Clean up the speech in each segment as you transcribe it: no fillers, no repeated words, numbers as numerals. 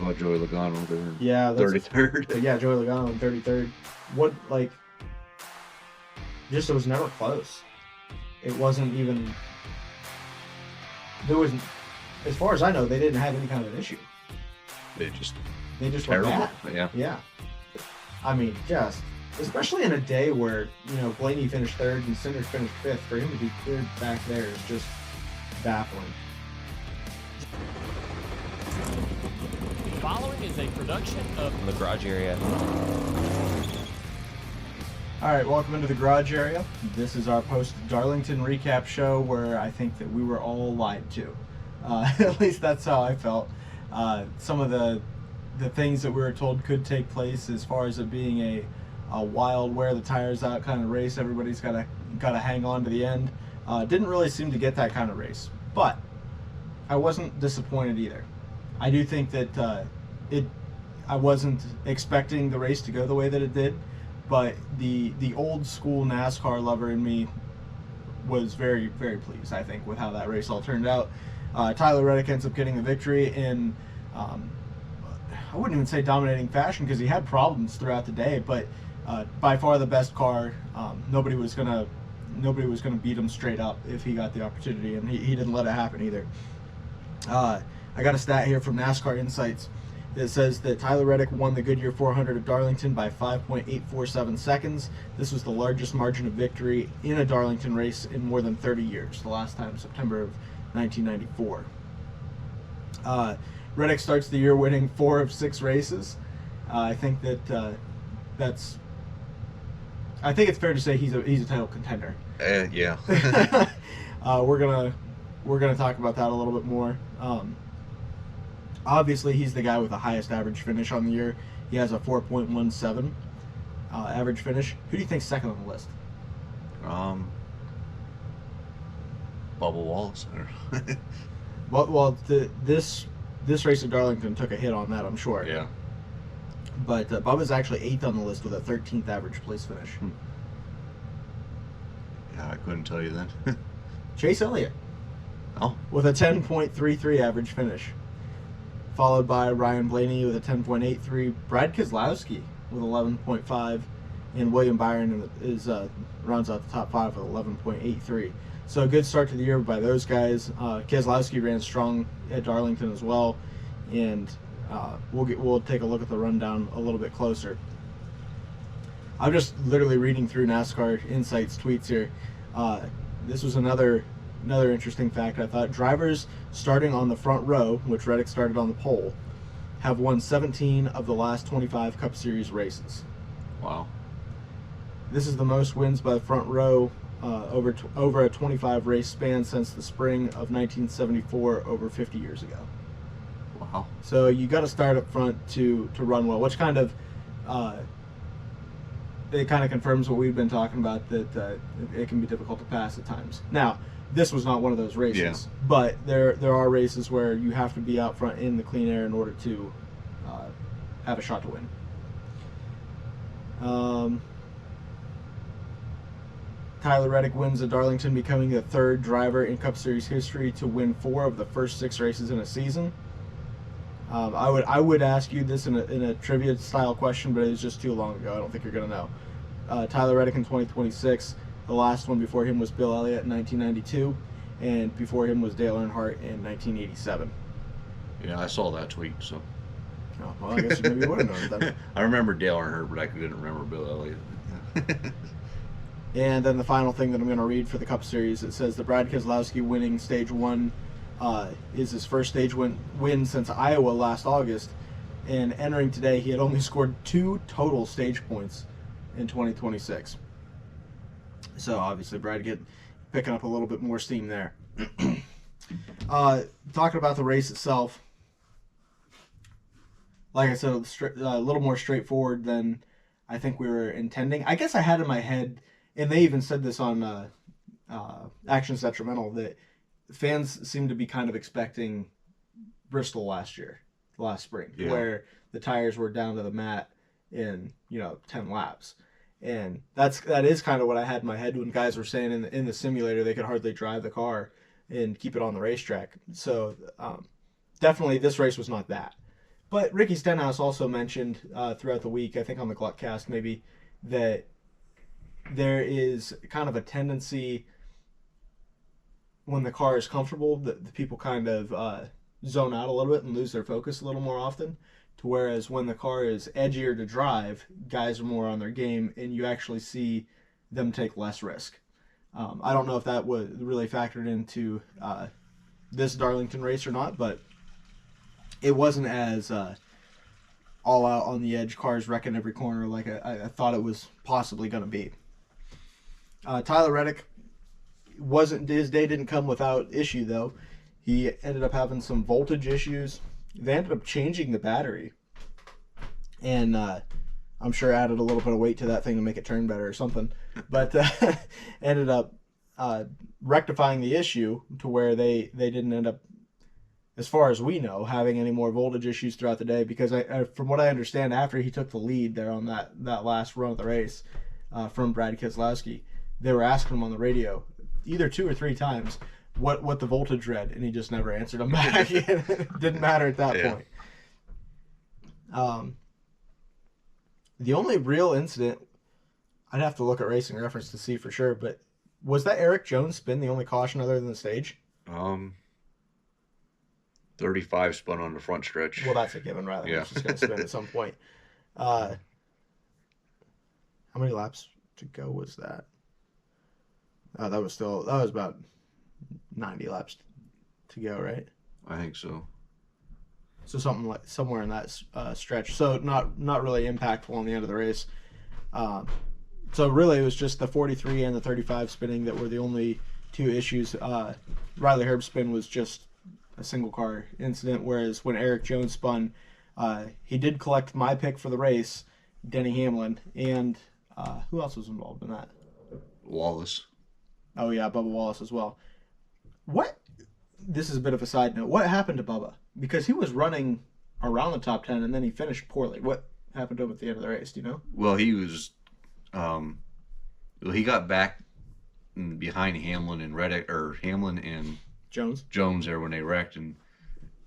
Oh, Joey Logano there in Yeah, 33rd. yeah, Joey Logano in 33rd. What, like, just it was never close. It wasn't even. There was, as far as I know, they didn't have any kind of an issue. They just They just were terrible. bad. Yeah. Yeah. I mean, just especially in a day where Blaney finished third and Cindric finished fifth, for him to be cleared back there is just baffling. Following is a production of The garage area. All right, welcome into the garage area. This is our post-Darlington recap show where I think that we were all lied to. At least that's how I felt. Some of the things that we were told could take place as far as it being a wild wear the tires out kind of race. Everybody's got to hang on to the end. Didn't really seem to get that kind of race, but I wasn't disappointed either. I do think that I wasn't expecting the race to go the way that it did, but the old school NASCAR lover in me was very, very pleased, I think, with how that race all turned out. Tyler Reddick ends up getting the victory in, I wouldn't even say dominating fashion because he had problems throughout the day, but by far the best car. Nobody was gonna beat him straight up if he got the opportunity, and he didn't let it happen either. I got a stat here from NASCAR Insights that says that Tyler Reddick won the Goodyear 400 of Darlington by 5.847 seconds. This was the largest margin of victory in a Darlington race in more than 30 years, the last time September of 1994. Reddick starts the year winning 4 of 6 races. I think that I think it's fair to say he's a title contender. Yeah. We're gonna talk about that a little bit more. Obviously, he's the guy with the highest average finish on the year. He has a 4.17 average finish. Who do you think's second on the list? Bubba Wallace. Well, this race at Darlington took a hit on that, I'm sure. Yeah. But Bubba's actually 8th on the list with a 13th average place finish. Yeah, I couldn't tell you then. Chase Elliott. Oh. With a 10.33 average finish. Followed by Ryan Blaney with a 10.83, Brad Keselowski with 11.5, and William Byron rounds out the top 5 with 11.83. So a good start to the year by those guys. Keselowski ran strong at Darlington as well, and we'll take a look at the rundown a little bit closer. I'm just literally reading through NASCAR Insights tweets here. This was another interesting fact. I thought drivers starting on the front row, which Reddick started on the pole, have won 17 of the last 25 Cup Series races. Wow. This is the most wins by the front row over a 25 race span since the spring of 1974, over 50 years ago. Wow. So you got to start up front to run well, which kind of it kind of confirms what we've been talking about, that it can be difficult to pass at times. Now, this was not one of those races, yeah. But there are races where you have to be out front in the clean air in order to have a shot to win. Tyler Reddick wins at Darlington, becoming the 3rd driver in Cup Series history to win 4 of the first 6 races in a season. I would ask you this in a trivia style question, but it was just too long ago. I don't think you're gonna know. Tyler Reddick in 2026. The last one before him was Bill Elliott in 1992, and before him was Dale Earnhardt in 1987. Yeah, I saw that tweet, so. Oh, well, I guess you maybe would have known it then. I remember Dale Earnhardt, but I couldn't remember Bill Elliott. And then the final thing that I'm going to read for the Cup Series, it says that Brad Keselowski winning Stage 1 is his first stage win since Iowa last August, and entering today he had only scored 2 total stage points in 2026. So obviously Brad picking up a little bit more steam there. Talking about the race itself, like I said, a little more straightforward than I think we were intending. I guess I had in my head, and they even said this on Actions Detrimental, that fans seem to be kind of expecting Bristol last spring, yeah. where the tires were down to the mat in 10 laps. And that is kind of what I had in my head when guys were saying in the simulator they could hardly drive the car and keep it on the racetrack. So definitely this race was not that. But Ricky Stenhouse also mentioned throughout the week, I think on the Gluckcast maybe, that there is kind of a tendency when the car is comfortable that the people kind of zone out a little bit and lose their focus a little more often. To whereas when the car is edgier to drive, guys are more on their game, and you actually see them take less risk. I don't know if that was really factored into this Darlington race or not, but it wasn't as all out on the edge, cars wrecking every corner like I thought it was possibly going to be. Tyler Reddick his day didn't come without issue though. He ended up having some voltage issues. They ended up changing the battery, and I'm sure added a little bit of weight to that thing to make it turn better or something. But ended up rectifying the issue to where they didn't end up, as far as we know, having any more voltage issues throughout the day. Because from what I understand, after he took the lead there on that last run of the race from Brad Keselowski, they were asking him on the radio either 2 or 3 times what the voltage read, and he just never answered them back. It didn't matter at that point. The only real incident, I'd have to look at Racing Reference to see for sure, but was that Eric Jones spin the only caution other than the stage? 35 spun on the front stretch. Well, that's a given, rather. Yeah. It's just going to spin at some point. How many laps to go was that? That was about 90 laps to go, right? I think so. So somewhere in that stretch. So not really impactful on the end of the race. So really it was just the 43 and the 35 spinning that were the only 2 issues. Riley Herb's spin was just a single car incident, whereas when Eric Jones spun, he did collect my pick for the race, Denny Hamlin, and who else was involved in that? Wallace. Oh yeah, Bubba Wallace as well. This is a bit of a side note. What happened to Bubba? Because he was running around the top 10 and then he finished poorly. What happened to him at the end of the race? Do you know? Well, he was, he got back behind Hamlin and Reddick, or Hamlin and Jones there when they wrecked, and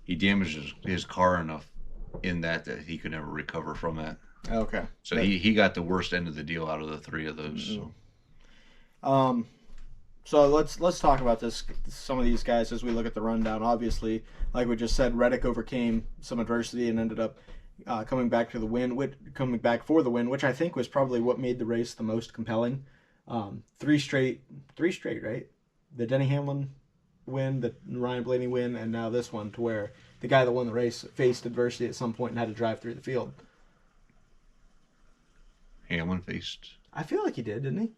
he damaged his car enough in that he could never recover from that. Okay. So he got the worst end of the deal out of the 3 of those. Mm-hmm. So let's talk about some of these guys as we look at the rundown. Obviously, like we just said, Reddick overcame some adversity and ended up coming back for the win, which I think was probably what made the race the most compelling. 3 straight, right? The Denny Hamlin win, the Ryan Blaney win, and now this one, to where the guy that won the race faced adversity at some point and had to drive through the field. Hamlin faced. I feel like he did, didn't he?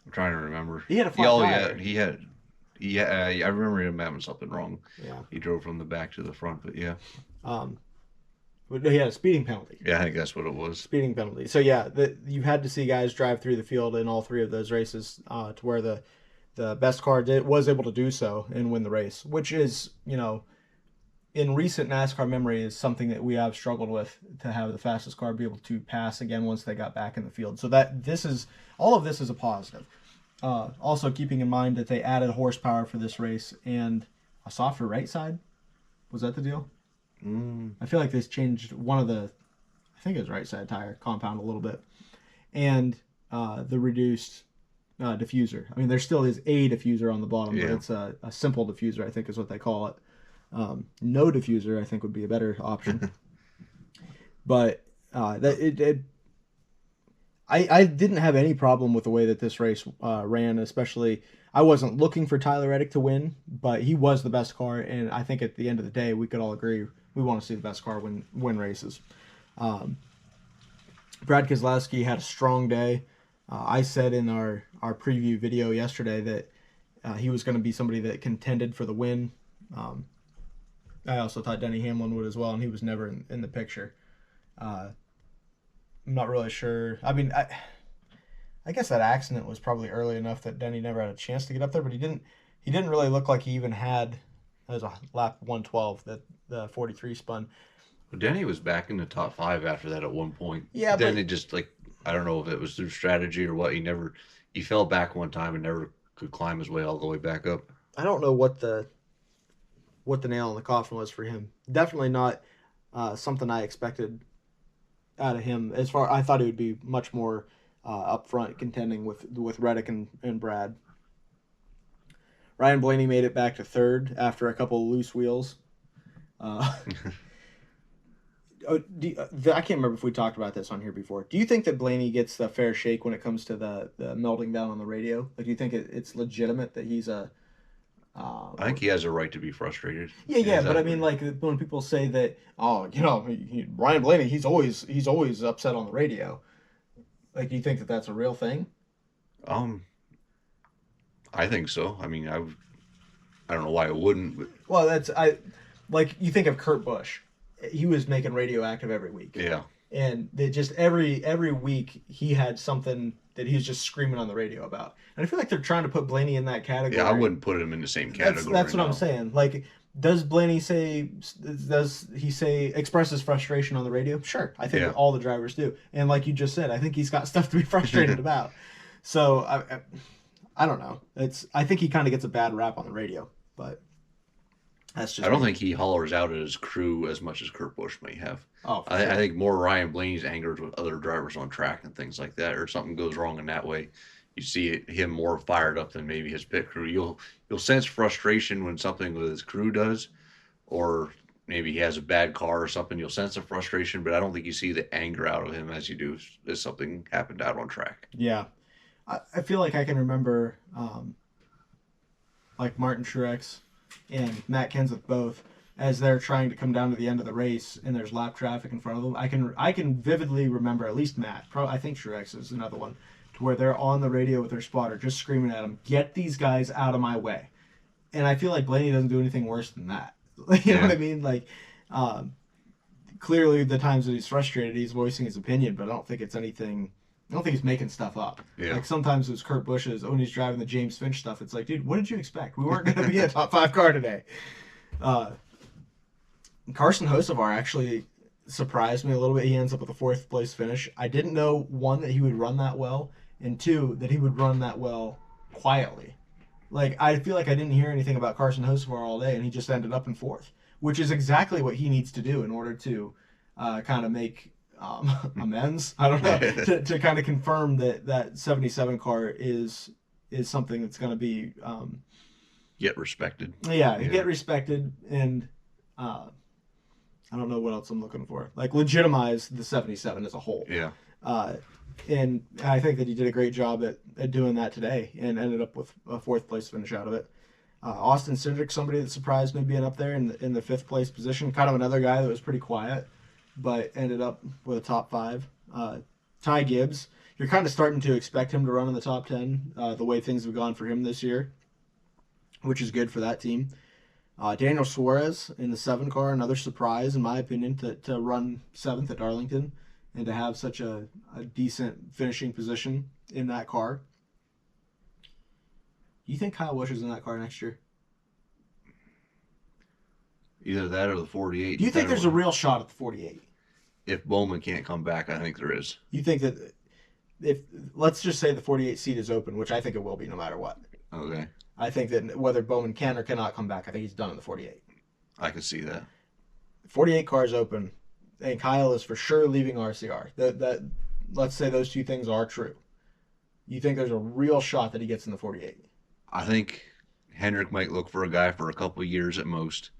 I'm trying to remember. He had a flat tire. Yeah, I remember him having something wrong. Yeah. He drove from the back to the front, but yeah. But he had a speeding penalty. Yeah, I think that's what it was. Speeding penalty. So yeah, you had to see guys drive through the field in all 3 of those races to where the best car was able to do so and win the race, which is, in recent NASCAR memory, is something that we have struggled with, to have the fastest car be able to pass again once they got back in the field. So all of this is a positive. Also keeping in mind that they added horsepower for this race and a softer right side. Was that the deal? I feel like they changed one of the, I think it was right side tire compound a little bit, and the reduced diffuser. I mean, there still is a diffuser on the bottom, but it's a simple diffuser, I think is what they call it. No diffuser, I think, would be a better option. But I didn't have any problem with the way that this race ran, especially I wasn't looking for Tyler Reddick to win, but he was the best car, and I think at the end of the day, we could all agree we want to see the best car win races. Brad Keselowski had a strong day. I said in our preview video yesterday that he was going to be somebody that contended for the win. I also thought Denny Hamlin would as well, and he was never in the picture. I'm not really sure. I mean, I guess that accident was probably early enough that Denny never had a chance to get up there, but he didn't really look like he even had. That was a lap 112 that the 43 spun. Well, Denny was back in the top 5 after that at one point. Yeah, then it just, I don't know if it was through strategy or what. He fell back one time and never could climb his way all the way back up. I don't know what the nail in the coffin was for him. Definitely not something I expected out of him. I thought he would be much more up front contending with Reddick and Brad. Ryan Blaney made it back to third after a couple of loose wheels. I can't remember if we talked about this on here before. Do you think that Blaney gets the fair shake when it comes to the melting down on the radio? Like, do you think it's legitimate that he's a... I think he has a right to be frustrated. Yeah, but I mean, like, when people say that, Ryan Blaney, he's always upset on the radio. Like, do you think that that's a real thing? I think so. I mean, I don't know why I wouldn't. But... Well, you think of Kurt Busch. He was making Radioactive every week. Yeah. And they just every week he had something that he was just screaming on the radio about. And I feel like they're trying to put Blaney in that category. Yeah, I wouldn't put him in the same category. That's what I'm saying. Like, does he express his frustration on the radio? Sure. I think all the drivers do. And like you just said, I think he's got stuff to be frustrated about. So I don't know. I think he kind of gets a bad rap on the radio, but that's just... I don't think he hollers out at his crew as much as Kurt Busch may have. Oh, I think more Ryan Blaney's angered with other drivers on track and things like that, or something goes wrong in that way. You see him more fired up than maybe his pit crew. You'll sense frustration when something with his crew does, or maybe he has a bad car or something. You'll sense the frustration, but I don't think you see the anger out of him as you do if something happened out on track. Yeah. I feel like I can remember like Martin Truex and Matt Kenseth both, as they're trying to come down to the end of the race and there's lap traffic in front of them. I can vividly remember, at least Matt, I think Truex is another one, to where they're on the radio with their spotter just screaming at them, "Get these guys out of my way." And I feel like Blaney doesn't do anything worse than that. You know what I mean? Like, clearly the times that he's frustrated, he's voicing his opinion, but I don't think he's making stuff up. Yeah. Like, sometimes it was Kurt Busch's, when he's driving the James Finch stuff, it's like, dude, what did you expect? We weren't going to be a top 5 car today. Carson Hocevar actually surprised me a little bit. He ends up with a 4th place finish. I didn't know, 1, that he would run that well, and 2, that he would run that well quietly. Like, I feel like I didn't hear anything about Carson Hocevar all day, and he just ended up in 4th, which is exactly what he needs to do in order to kind of make amends. I don't know, to kind of confirm that 77 car is something that's going to be get respected. Yeah, get respected, and I don't know what else I'm looking for. Like, legitimize the 77 as a whole. Yeah. And I think that he did a great job at doing that today, and ended up with a 4th place finish out of it. Austin Cindric, somebody that surprised me being up there in the 5th place position. Kind of another guy that was pretty quiet, but ended up with a top 5. Ty Gibbs, you're kind of starting to expect him to run in the top 10 the way things have gone for him this year, which is good for that team. Daniel Suarez in the 7 car, another surprise in my opinion to run 7th at Darlington and to have such a decent finishing position in that car. You think Kyle Busch is in that car next year? Either that or the 48. Do you think there's a real shot at the 48? If Bowman can't come back, I think there is. You think that if, let's just say the 48 seat is open, which I think it will be no matter what. Okay. I think that whether Bowman can or cannot come back, I think he's done in the 48. I can see that. 48 cars open, and Kyle is for sure leaving RCR. That let's say those 2 things are true. You think there's a real shot that he gets in the 48? I think Hendrick might look for a guy for a couple of years at most,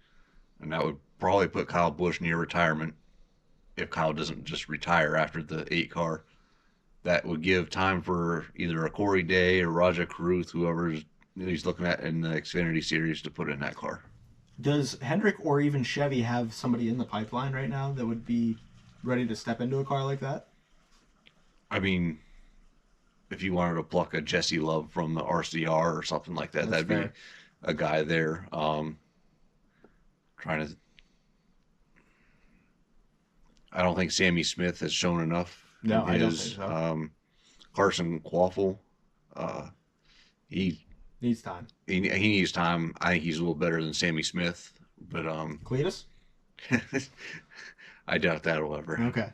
and that would probably put Kyle Busch near retirement if Kyle doesn't just retire after the 8 car. That would give time for either a Corey Day or Rajah Caruth, whoever he's looking at in the Xfinity Series, to put in that car. Does Hendrick or even Chevy have somebody in the pipeline right now that would be ready to step into a car like that? I mean, if you wanted to pluck a Jesse Love from the RCR or something like that, that'd be a guy there. I don't think Sammy Smith has shown enough. No, I don't think so. Carson Quaffle, he needs time. He needs time. I think he's a little better than Sammy Smith, but Cletus? I doubt that'll ever. Okay.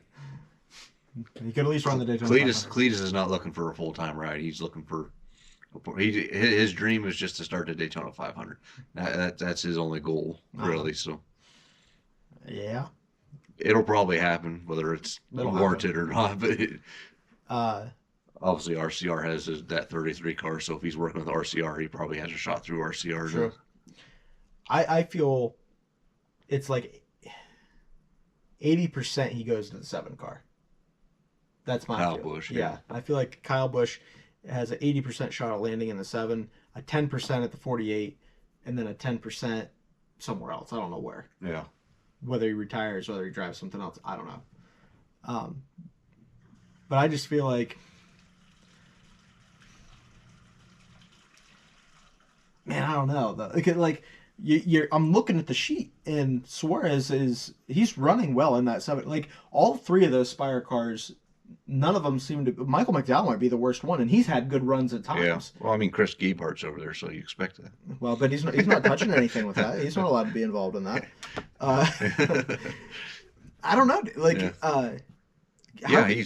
He could at least run the Daytona. Cletus is not looking for a full-time ride. He's looking for his dream is just to start the Daytona 500. That's his only goal, really. So yeah. It'll probably happen, whether it's It'll warranted or not. But Uh, obviously, RCR has that 33 car, so if he's working with RCR, he probably has a shot through RCR. True. I feel it's like 80% he goes to the 7 car. That's my Kyle feel. Busch, Yeah, I feel like Kyle Busch has an 80% shot at landing in the 7, a 10% at the 48, and then a 10% somewhere else. I don't know where. Yeah. Whether he retires, whether he drives something else, I don't know. But I just feel like, man, I don't know. I'm looking at the sheet, and Suarez he's running well in that 7. Like all 3 of those Spire cars, none of them seem to. Michael McDowell might be the worst one, and he's had good runs at times. Yeah. Well, I mean, Chris Geibhart's over there, so you expect that. Well, but he's not touching anything with that. He's not allowed to be involved in that. I don't know. Like, Yeah. how can you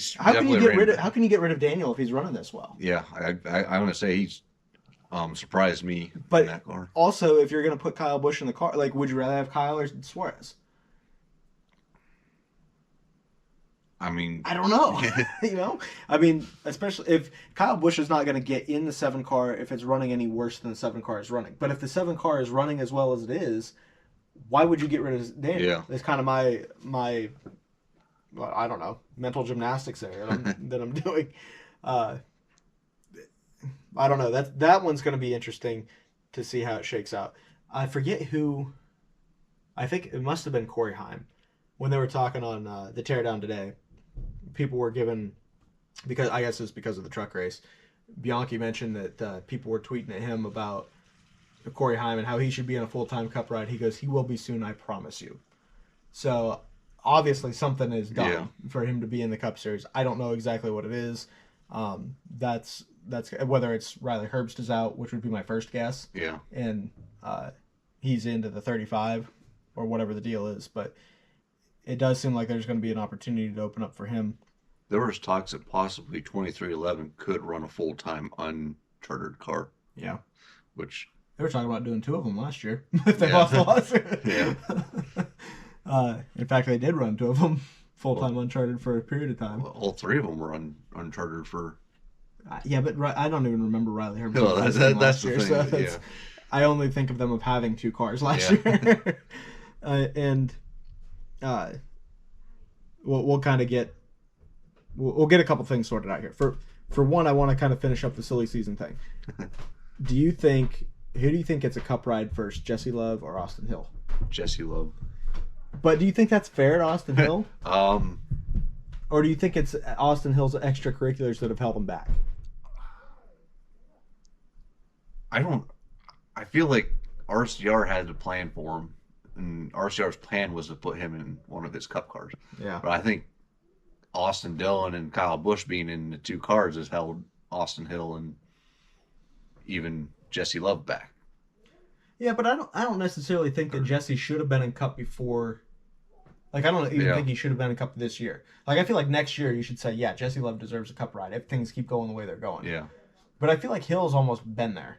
definitely get rid of Daniel if he's running this well? Yeah, I want to say he's surprised me But in that car. also, if you're going to put Kyle Busch in the car, like, would you rather have Kyle or Suarez? I mean, I don't know. I mean, especially if Kyle Busch is not going to get in the 7 car if it's running any worse than the 7 car is running. But if the 7 car is running as well as it is, why would you get rid of Daniel? Yeah. It's kind of my well, I don't know, mental gymnastics there that I'm doing. I don't know. That one's going to be interesting to see how it shakes out. I forget who. I think it must have been Corey Heim when they were talking on the Teardown today. People were given, because I guess it's because of the truck race. Bianchi mentioned that people were tweeting at him about Corey Heim and how he should be in a full-time Cup ride. He goes, "He will be soon, I promise you." So obviously something is done for him to be in the Cup Series. I don't know exactly what it is. That's whether it's Riley Herbst is out, which would be my first guess. Yeah. And he's into the 35 or whatever the deal is. But it does seem like there's going to be an opportunity to open up for him. There was talks that possibly 2311 could run a full-time unchartered car. Yeah. Which they were talking about doing 2 of them last year if they lost the lawsuit. Yeah. In fact, they did run 2 of them full-time uncharted for a period of time. Well, all 3 of them were unchartered for. Yeah, but I don't even remember Riley Herbst. No, that's the year, thing. So yeah. I only think of them of having 2 cars last year. We'll kind of get we'll get a couple things sorted out here. For one, I want to kind of finish up the silly season thing. Who do you think gets a Cup ride first, Jesse Love or Austin Hill? Jesse Love. But do you think that's fair to Austin Hill? Or do you think it's Austin Hill's extracurriculars that have held him back? I feel like RCR had a plan for him, and RCR's plan was to put him in one of his Cup cars. Yeah. But I think Austin Dillon and Kyle Busch being in the 2 cars has held Austin Hill and even Jesse Love back. Yeah, but I don't necessarily think that Jesse should have been in Cup before. Like, I don't even think he should have been in Cup this year. Like, I feel like next year you should say, yeah, Jesse Love deserves a Cup ride if things keep going the way they're going. Yeah. But I feel like Hill's almost been there.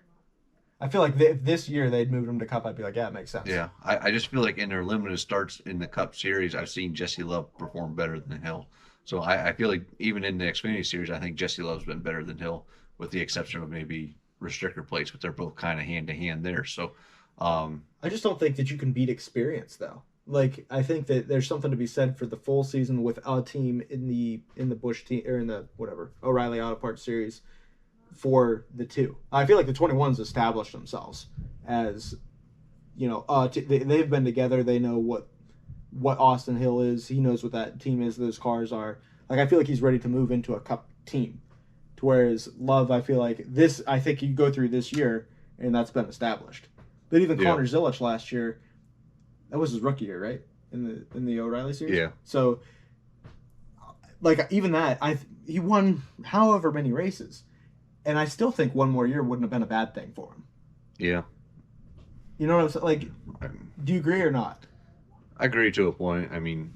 I feel like if this year they'd moved him to Cup, I'd be like, yeah, it makes sense. Yeah. I just feel like in their limited starts in the Cup Series, I've seen Jesse Love perform better than Hill. So I feel like even in the Xfinity Series, I think Jesse Love's been better than Hill, with the exception of maybe restrictor plates, but they're both kind of hand-to-hand there. So I just don't think that you can beat experience, though. Like, I think that there's something to be said for the full season with a team in the Busch team or in the O'Reilly Auto Parts Series for the 2. I feel like the 21s established themselves as, they've been together. They know what Austin Hill is. He knows what that team is. Those cars are like. I feel like he's ready to move into a Cup team. To whereas Love, I feel like I think you go through this year and that's been established. But even Connor Zilisch last year, that was his rookie year, right? In the O'Reilly series. Yeah. So, like, even that, he won however many races, and I still think one more year wouldn't have been a bad thing for him. Yeah. You know what I'm saying? Like, do you agree or not? I agree to a point. I mean,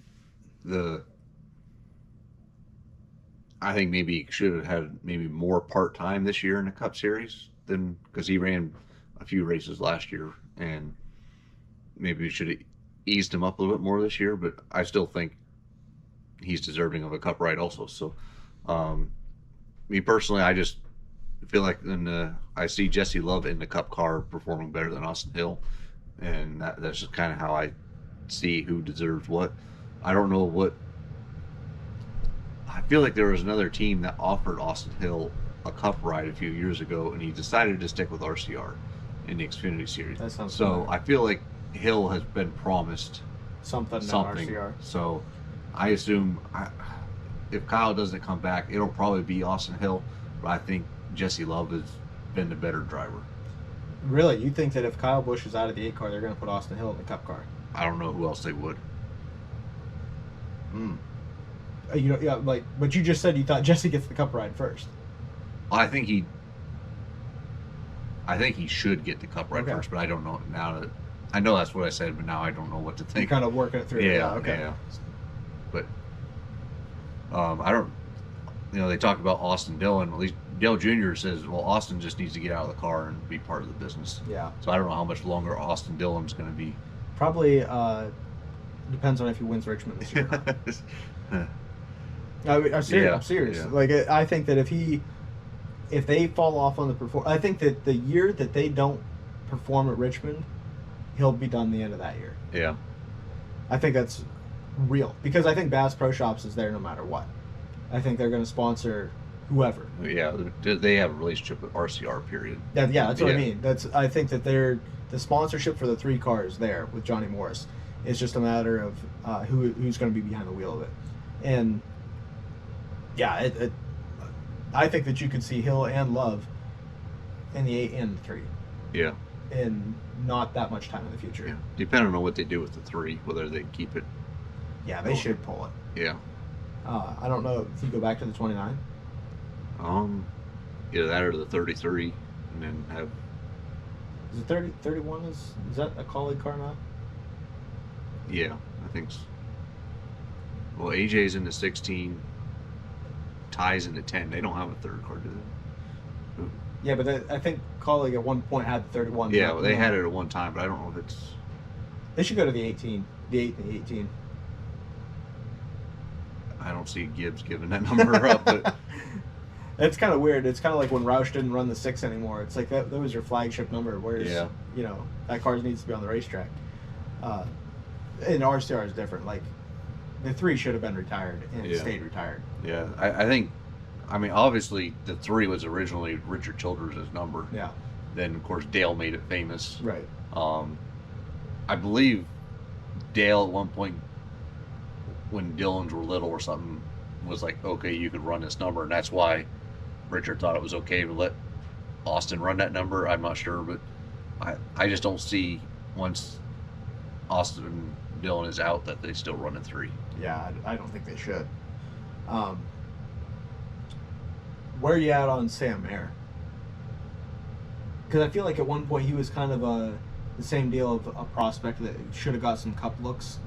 I think maybe he should have had maybe more part-time this year in the Cup Series because he ran a few races last year, and maybe we should have eased him up a little bit more this year. But I still think he's deserving of a cup ride also. So, me personally, I just feel like I see Jesse Love in the cup car performing better than Austin Hill, and that's just kind of how I see who deserves what. I don't know what. I feel like there was another team that offered Austin Hill a cup ride a few years ago, and he decided to stick with RCR in the Xfinity Series. That sounds so. familiar. I feel like Hill has been promised something. RCR. So I assume if Kyle doesn't come back, it'll probably be Austin Hill. But I think Jesse Love has been the better driver. Really, you think that if Kyle Busch is out of the 8 car, they're going to put Austin Hill in the cup car? I don't know who else they would. You know, yeah, like, but you just said you thought Jesse gets the cup ride first. I think he should get the cup ride Okay. first, but I don't know now. I know that's what I said, but now I don't know what to You're think. kind of working it through. Yeah, Okay. yeah. But I don't. They talk about Austin Dillon. At least Dale Jr. says, well, Austin just needs to get out of the car and be part of the business. Yeah. So I don't know how much longer Austin Dillon's going to be. Probably depends on if he wins Richmond this year. I'm serious. Yeah, I'm serious. yeah. Like, I think that if they fall off on the I think that the year that they don't perform at Richmond, he'll be done the end of that year. Yeah. I think that's real because I think Bass Pro Shops is there no matter what. I think they're going to sponsor whoever. Yeah, they have a relationship with RCR. Period. Yeah, that's what I Yeah. mean. I think that the sponsorship for the 3 cars there with Johnny Morris. It's just a matter of who's going to be behind the wheel of it, and yeah, I think that you could see Hill and Love in the 8 and the 3 Yeah. in not that much time in the future. Yeah. Depending on what they do with the 3, whether they keep it. Yeah, they should pull it. Yeah. I don't know if you go back to the 29. Either that or the 33, and then have. Is it 31? Is that a colleague car now? Yeah, I think. Well, AJ's in the 16. Ty's in the 10. They don't have a third car, do they? Yeah, but I think colleague at one point had the 31. Yeah, well, they had it at one time, but I don't know if it's. They should go to the 18. The 8 and the 18. I don't see Gibbs giving that number up, but It's kind of weird. It's kind of like when Roush didn't run the 6 anymore. It's like that was your flagship number. Whereas, that car needs to be on the racetrack. And RCR is different. Like, the 3 should have been retired and stayed retired. yeah, I think. I mean, obviously, the 3 was originally Richard Childress' number. Yeah. Then, of course, Dale made it famous. Right. I believe Dale at one point, when Dillons were little or something, was like, okay, you could run this number, and that's why Richard thought it was okay to let Austin run that number. I'm not sure, but I just don't see once Austin Dillon is out that they still run a 3. Yeah, I don't think they should. Where are you at on Sam Mayer? Because I feel like at one point he was kind of the same deal of a prospect that should have got some cup looks.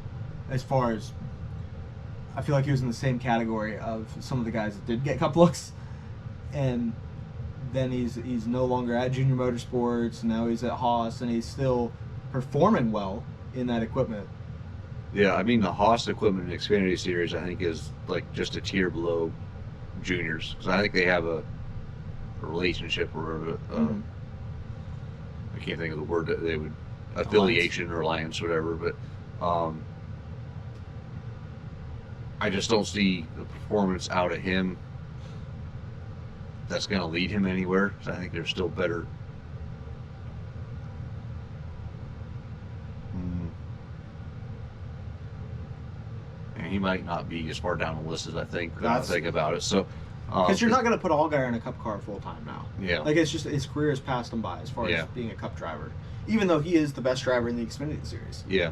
As far as I feel like he was in the same category of some of the guys that did get cup looks, and then he's no longer at Junior Motorsports. Now he's at Haas, and he's still performing well in that equipment. Yeah, I mean, the Haas equipment in Xfinity Series, I think, is like just a tier below Juniors. Because I think they have a relationship or I can't think of the word that they would, affiliation or alliance, whatever. But I just don't see the performance out of him that's going to lead him anywhere. 'Cause I think there's still better. And he might not be as far down the list as I think. When I think about it. So, Because you're not going to put Allgaier in a cup car full time now. Yeah. Like, it's just his career has passed him by as far as being a cup driver, even though he is the best driver in the Xfinity Series. Yeah.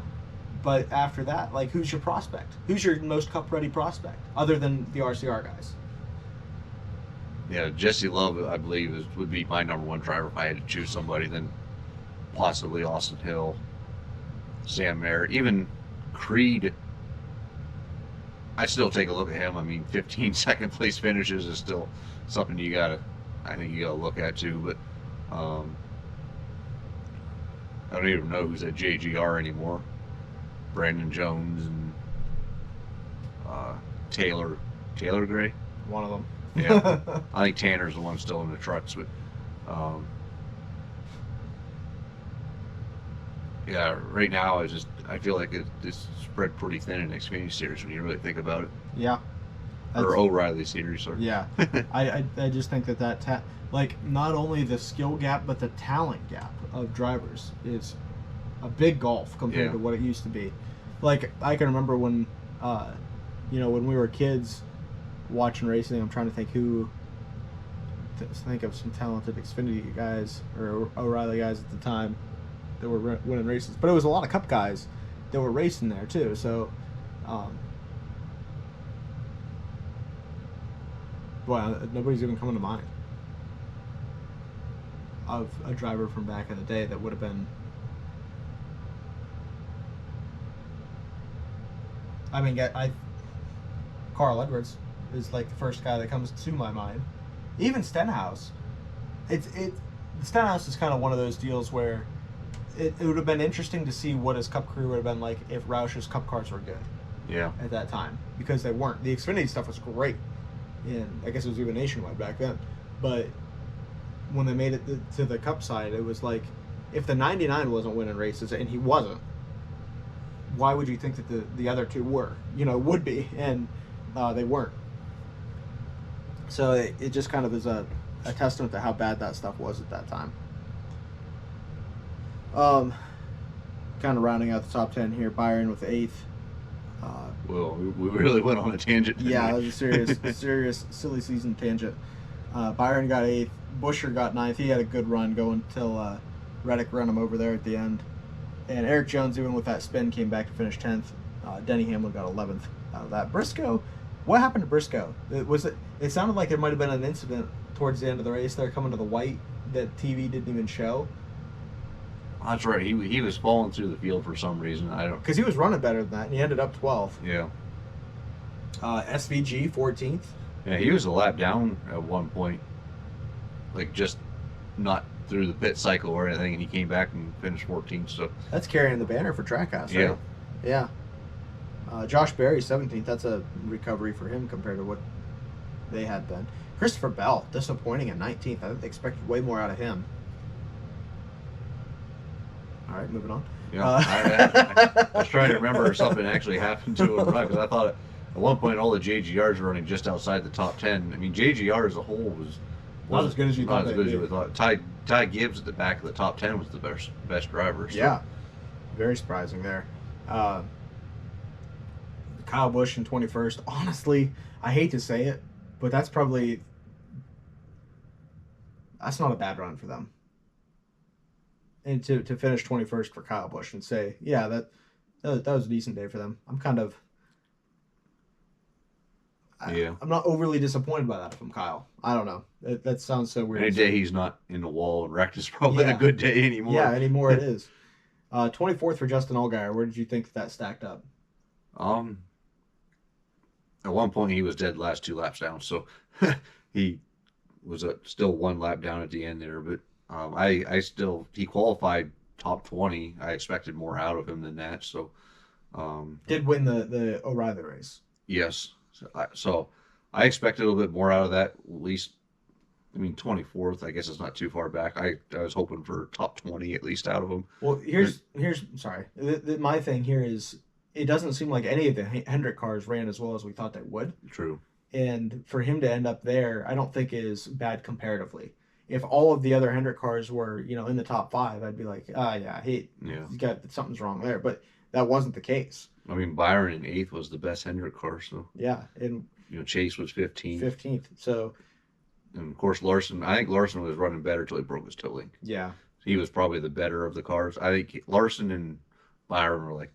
But after that, like, who's your prospect? Who's your most cup ready prospect other than the RCR guys? Yeah, Jesse Love, I believe, would be my number 1 driver if I had to choose somebody. Then possibly Austin Hill, Sam Mayer, even Creed. I still take a look at him. I mean, 15 second place finishes is still something I think you gotta look at too. But I don't even know who's at JGR anymore. Brandon Jones and Taylor Gray. One of them. Yeah, I think Tanner's the one still in the trucks, but um, yeah, right now I feel like it's spread pretty thin in the Xfinity series when you really think about it, Yeah. or O'Reilly series. Sorry. Yeah. I just think that like not only the skill gap but the talent gap of drivers is a big gulf compared Yeah. to what it used to be. Like I can remember when, when we were kids watching racing. I'm trying to think think of some talented Xfinity guys or O'Reilly guys at the time that were winning races. But it was a lot of Cup guys that were racing there too. So, nobody's even coming to mind of a driver from back in the day that would have been. I mean, Carl Edwards is like the first guy that comes to my mind. Even Stenhouse, Stenhouse is kind of one of those deals where it would have been interesting to see what his Cup career would have been like if Roush's Cup cars were good. Yeah. At that time, because they weren't. The Xfinity stuff was great, and I guess it was even nationwide back then. But when they made it to the Cup side, it was like if the '99 wasn't winning races, and he wasn't, why would you think that the other two were? Would be, and they weren't. So it just kind of is a testament to how bad that stuff was at that time. Kind of rounding out the top 10 here, Byron with 8th. Well, we really went on a tangent. Yeah, it was a serious, silly season tangent. Byron got 8th. Buescher got 9th. He had a good run going until Reddick ran him over there at the end. And Eric Jones, even with that spin, came back to finish 10th. Denny Hamlin got 11th out of that. Briscoe, what happened to Briscoe? It sounded like there might have been an incident towards the end of the race there coming to the white that TV didn't even show. That's right. He was falling through the field for some reason. I don't. Because he was running better than that, and he ended up 12th. Yeah. SVG 14th. Yeah, he was a lap down at one point, like just not through the pit cycle or anything, and he came back and finished 14th. So that's carrying the banner for Trackhouse, right? Yeah. Yeah. Josh Berry 17th. That's a recovery for him compared to what they had been. Christopher Bell disappointing at 19th. I expected way more out of him. All right, moving on. Yeah, I was trying to remember if something actually happened to him, right? Because I thought at one point all the JGRs were running just outside the top 10. I mean, JGR as a whole was not as good as you thought. Not as good as you thought. Ty Gibbs at the back of the top 10 was the best driver. So. Yeah, very surprising there. Kyle Busch in 21st. Honestly, I hate to say it, but that's not a bad run for them. And to finish 21st for Kyle Busch and say, yeah, that was a decent day for them. I'm not overly disappointed by that from Kyle. I don't know. That sounds so weird. Any day he's not in the wall and wrecked is probably a good day anymore. Yeah, anymore it is. 24th for Justin Allgaier. Where did you think that stacked up? At one point he was dead last 2 laps down, so he was still 1 lap down at the end there, but he qualified top 20. I expected more out of him than that. So, did win the O'Reilly race. Yes. So I expected a little bit more out of that. At least, 24th. I guess it's not too far back. I was hoping for top 20 at least out of him. Well, here's sorry. My thing here is it doesn't seem like any of the Hendrick cars ran as well as we thought they would. True. And for him to end up there, I don't think is bad comparatively. If all of the other Hendrick cars were, in the top 5, I'd be like, something's wrong there. But that wasn't the case. Byron in 8th was the best Hendrick car. So yeah, and Chase was 15th. 15th. So, and of course Larson. I think Larson was running better till he broke his toe link. Yeah, he was probably the better of the cars. I think Larson and Byron were like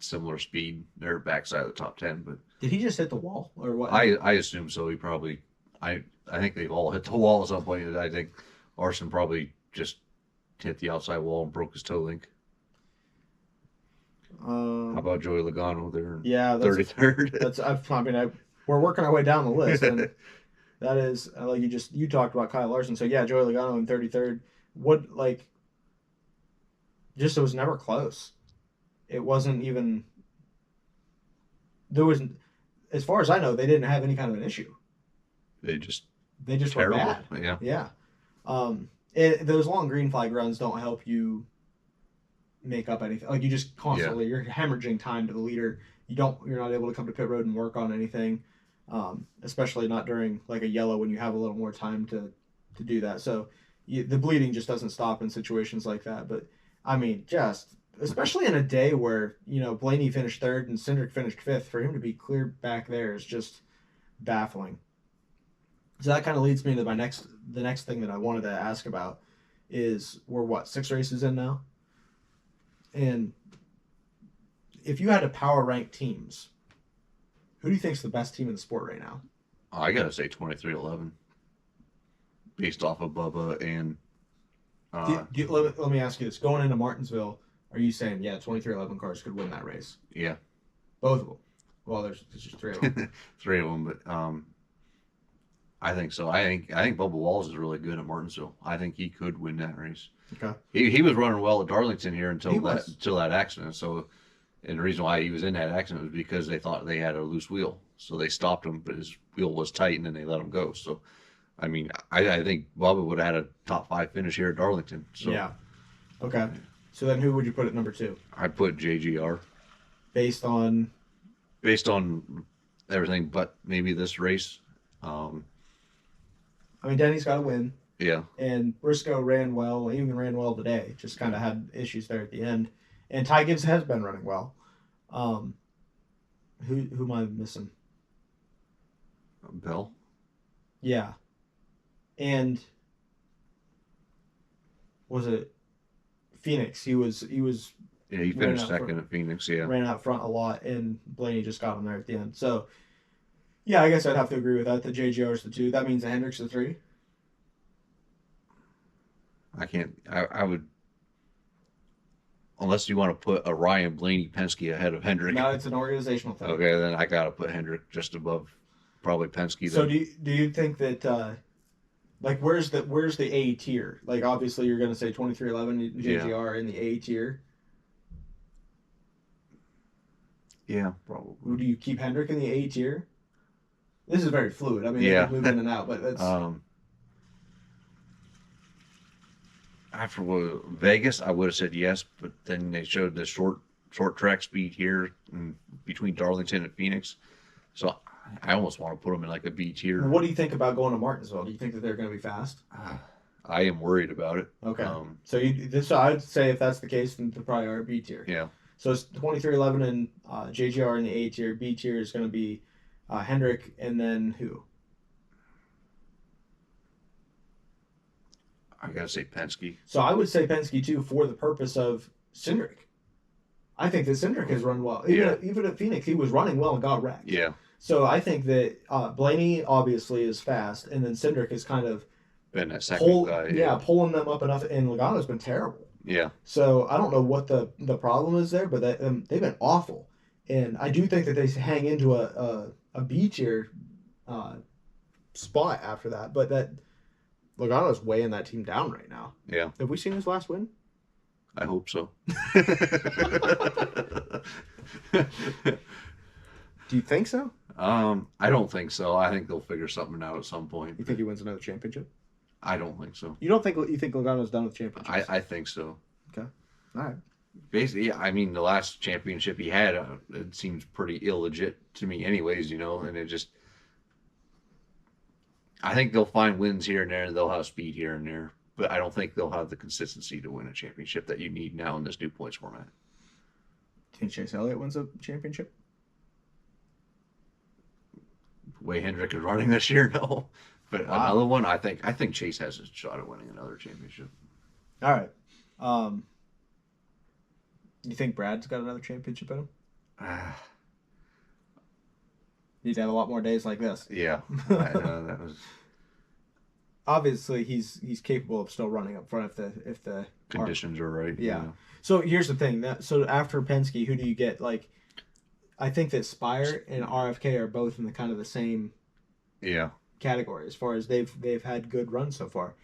similar speed. They're backside of the top 10. But did he just hit the wall or what? I assume so. He probably. I think they've all hit the wall at some point. I think Larson probably just hit the outside wall and broke his toe link. How about Joey Logano there? Yeah, 33rd. We're working our way down the list, and that is like you talked about Kyle Larson. So yeah, Joey Logano in 33rd. It was never close. It wasn't even. as far as I know, they didn't have any kind of an issue. They just They just were terrible. bad. Yeah. Yeah. Those long green flag runs don't help you make up anything. Like you just constantly you're hemorrhaging time to the leader. You're not able to come to pit road and work on anything, especially not during like a yellow when you have a little more time to do that. So the bleeding just doesn't stop in situations like that. But I mean, just especially in a day where Blaney finished third and Cindric finished fifth, for him to be clear back there is just baffling. So that kind of leads me to the next thing that I wanted to ask about is we're 6 races in now, and if you had to power rank teams, who do you think's the best team in the sport right now? I gotta say 2311, based off of Bubba and. Let me ask you this: going into Martinsville, are you saying 2311 cars could win that race? Yeah. Both of them. Well, there's just 3 of them. 3 of them, but I think so. I think Bubba Walls is really good at Martinsville. I think he could win that race. Okay. He was running well at Darlington here until He that accident. So, and the reason why he was in that accident was because they thought they had a loose wheel, so they stopped him, but his wheel was tight, and then they let him go. So, I mean, I think Bubba would have had a top 5 finish here at Darlington. So, yeah. Okay. So then, who would you put at number 2? I put JGR Based on everything, but maybe this race. I mean, Denny's got to win. Yeah. And Briscoe ran well, even ran well today. Just kind of had issues there at the end. And Ty Gibbs has been running well. Who am I missing? Bell. Yeah. And was it Phoenix? He was Yeah, he finished second at Phoenix. Yeah. ran out front a lot, and Blaney just got him there at the end. So, yeah, I guess I'd have to agree with that. The JGR's the 2. That means the Hendrick's the 3. I can't. I would, unless you want to put a Ryan Blaney Penske ahead of Hendrick. No, it's an organizational thing. Okay, then I gotta put Hendrick just above probably Penske. So do you think that like where's the A tier? Like obviously you're gonna say 2311 JGR in the A tier. Yeah, probably. Who do you keep Hendrick in the A tier? This is very fluid. I mean, Yeah. they can move in and out, but that's after Vegas, I would have said yes, but then they showed the short track speed here between Darlington and Phoenix, so I almost want to put them in like a B tier. What do you think about going to Martinsville? Do you think that they're going to be fast? I am worried about it. Okay. So I'd say if that's the case, then they probably are B tier. Yeah. So it's 2311 and JGR in the A tier. B tier is going to be Hendrick, and then who? I gotta say Penske. So I would say Penske too, for the purpose of Cindric. I think that Cindric has run well. Even at Phoenix, he was running well and got wrecked. Yeah. So I think that Blaney obviously is fast, and then Cindric is kind of Been that second guy. Yeah, pulling them up enough. And Logano's been terrible. Yeah. So I don't know what the problem is there, but they've been awful. And I do think that they hang into a B tier spot after that. But that Logano's weighing that team down right now. Yeah. Have we seen his last win? I hope so. Do you think so? I don't think so. I think they'll figure something out at some point. You think he wins another championship? I don't think so. You think Logano's done with championships? I think so. Okay. All right. Basically, I mean, the last championship he had, it seems pretty illegit to me anyways, and it just... I think they'll find wins here and there, and they'll have speed here and there, but I don't think they'll have the consistency to win a championship that you need now in this new points format. Do you think Chase Elliott wins a championship? The way Hendrick is running this year, no. But another one, I think Chase has a shot at winning another championship. All right. You think Brad's got another championship in him? He'd have a lot more days like this. Yeah, I know that was. Obviously, he's capable of still running up front if the Conditions are right. Yeah. So here's the thing. So after Penske, who do you get? Like, I think that Spire and RFK are both in the kind of the same category as far as they've had good runs so far.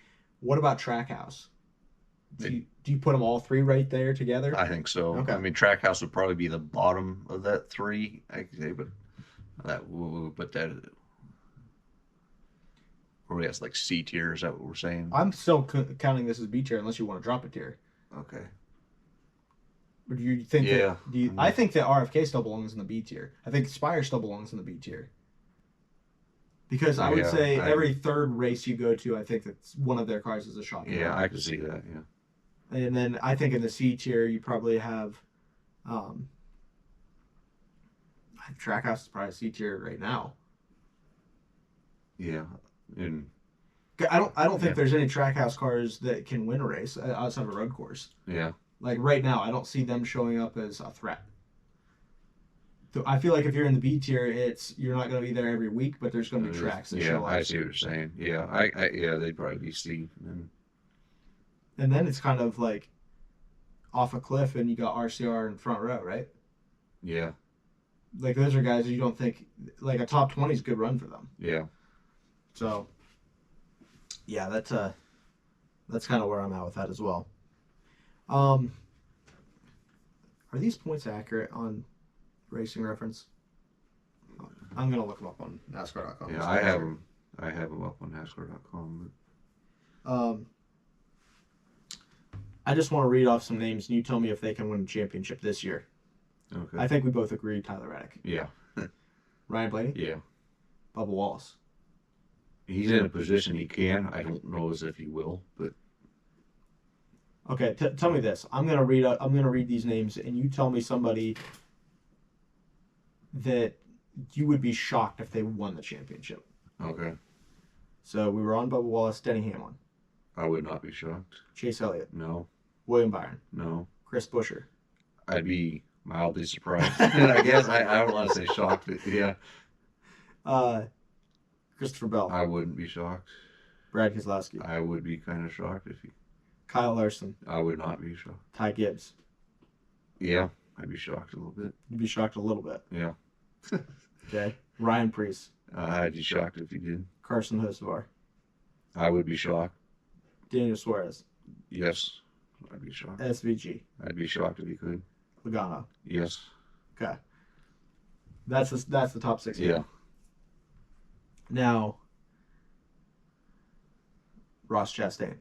What about Trackhouse? Do you put them all 3 right there together? I think so. Okay. I mean, Trackhouse would probably be the bottom of that 3, I'd say, but That we'll put that. Or that's like C tier. Is that what we're saying? I'm still counting this as B tier unless you want to drop a tier. Okay. Or do you think Yeah. that? I think that RFK still belongs in the B tier. I think Spire still belongs in the B tier. Because I would say every third race you go to, I think that one of their cars is a shocking. Yeah, I can see that. Yeah. And then I think in the C tier you probably have, Trackhouse is probably C tier right now. Yeah, and I don't think there's any Trackhouse cars that can win a race outside of a road course. Yeah. Like right now, I don't see them showing up as a threat. So I feel like if you're in the B tier, you're not going to be there every week, but there's going to be tracks that show up. Yeah, I see what you're saying. Yeah, yeah, they'd probably be C. And then it's kind of like off a cliff, and you got RCR in front row, right? Yeah. Like those are guys you don't think like a top 20 is a good run for them. Yeah. So, yeah, that's kind of where I'm at with that as well. Are these points accurate on Racing Reference? I'm gonna look them up on NASCAR.com. Yeah, I have them. I have them up on NASCAR.com. I just want to read off some names, and you tell me if they can win a championship this year. Okay. I think we both agree Tyler Reddick. Yeah. Ryan Blaney? Yeah. Bubba Wallace. He's in a position he can. I don't know as if he will, but okay. Tell me this. I'm gonna read these names, and you tell me somebody that you would be shocked if they won the championship. okay. So we were on Bubba Wallace, Denny Hamlin, I would not be shocked. Chase Elliott, No. William Byron, No. Chris Buescher. I'd be mildly surprised. I guess I don't want to say shocked, but yeah. Christopher Bell, I wouldn't be shocked. Brad Keselowski, I would be kind of shocked if he. Kyle Larson, I would not be shocked. Ty Gibbs. Yeah, I'd be shocked a little bit. You'd be shocked a little bit. Yeah. Okay. Ryan Preece, I'd be shocked if he did. Carson Hocevar, I would be shocked. Daniel Suarez, Yes, I'd be shocked. SVG, I'd be shocked if he could. Logano. Yes. Okay. That's the top 6. Yeah. Now, Ross Chastain,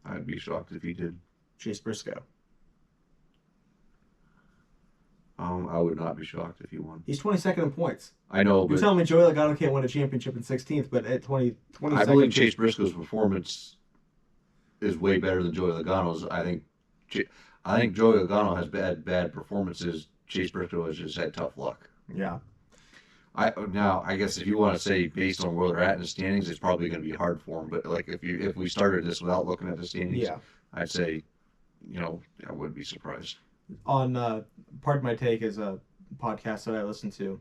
I'd be shocked if he did. Chase Briscoe. I would not be shocked if he won. He's 22nd in points. I know, You're but telling me Joey Logano can't win a championship in 16th, but at 22nd. I believe Chase Briscoe's performance is way better than Joey Logano's. I think Joey Logano has bad performances. Chase Briscoe has just had tough luck. Yeah. I guess if you want to say based on where they're at in the standings, it's probably going to be hard for him. But like if we started this without looking at the standings, Yeah. I'd say, I wouldn't be surprised. On Pardon My Take is a podcast that I listen to,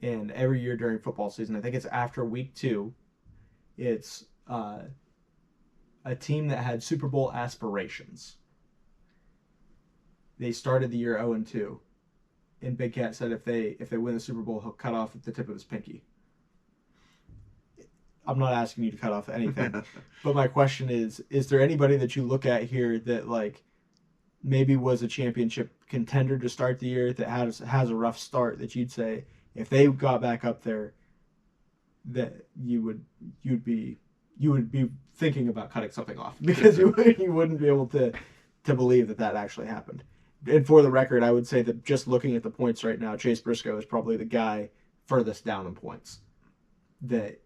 and every year during football season, I think it's after week 2, it's a team that had Super Bowl aspirations. They started the year 0-2, and Big Cat said if they win the Super Bowl, he'll cut off the tip of his pinky. I'm not asking you to cut off anything, but my question is there anybody that you look at here that like maybe was a championship contender to start the year that has a rough start that you'd say if they got back up there that you would be thinking about cutting something off because you wouldn't be able to believe that actually happened. And for the record, I would say that just looking at the points right now, Chase Briscoe is probably the guy furthest down in points that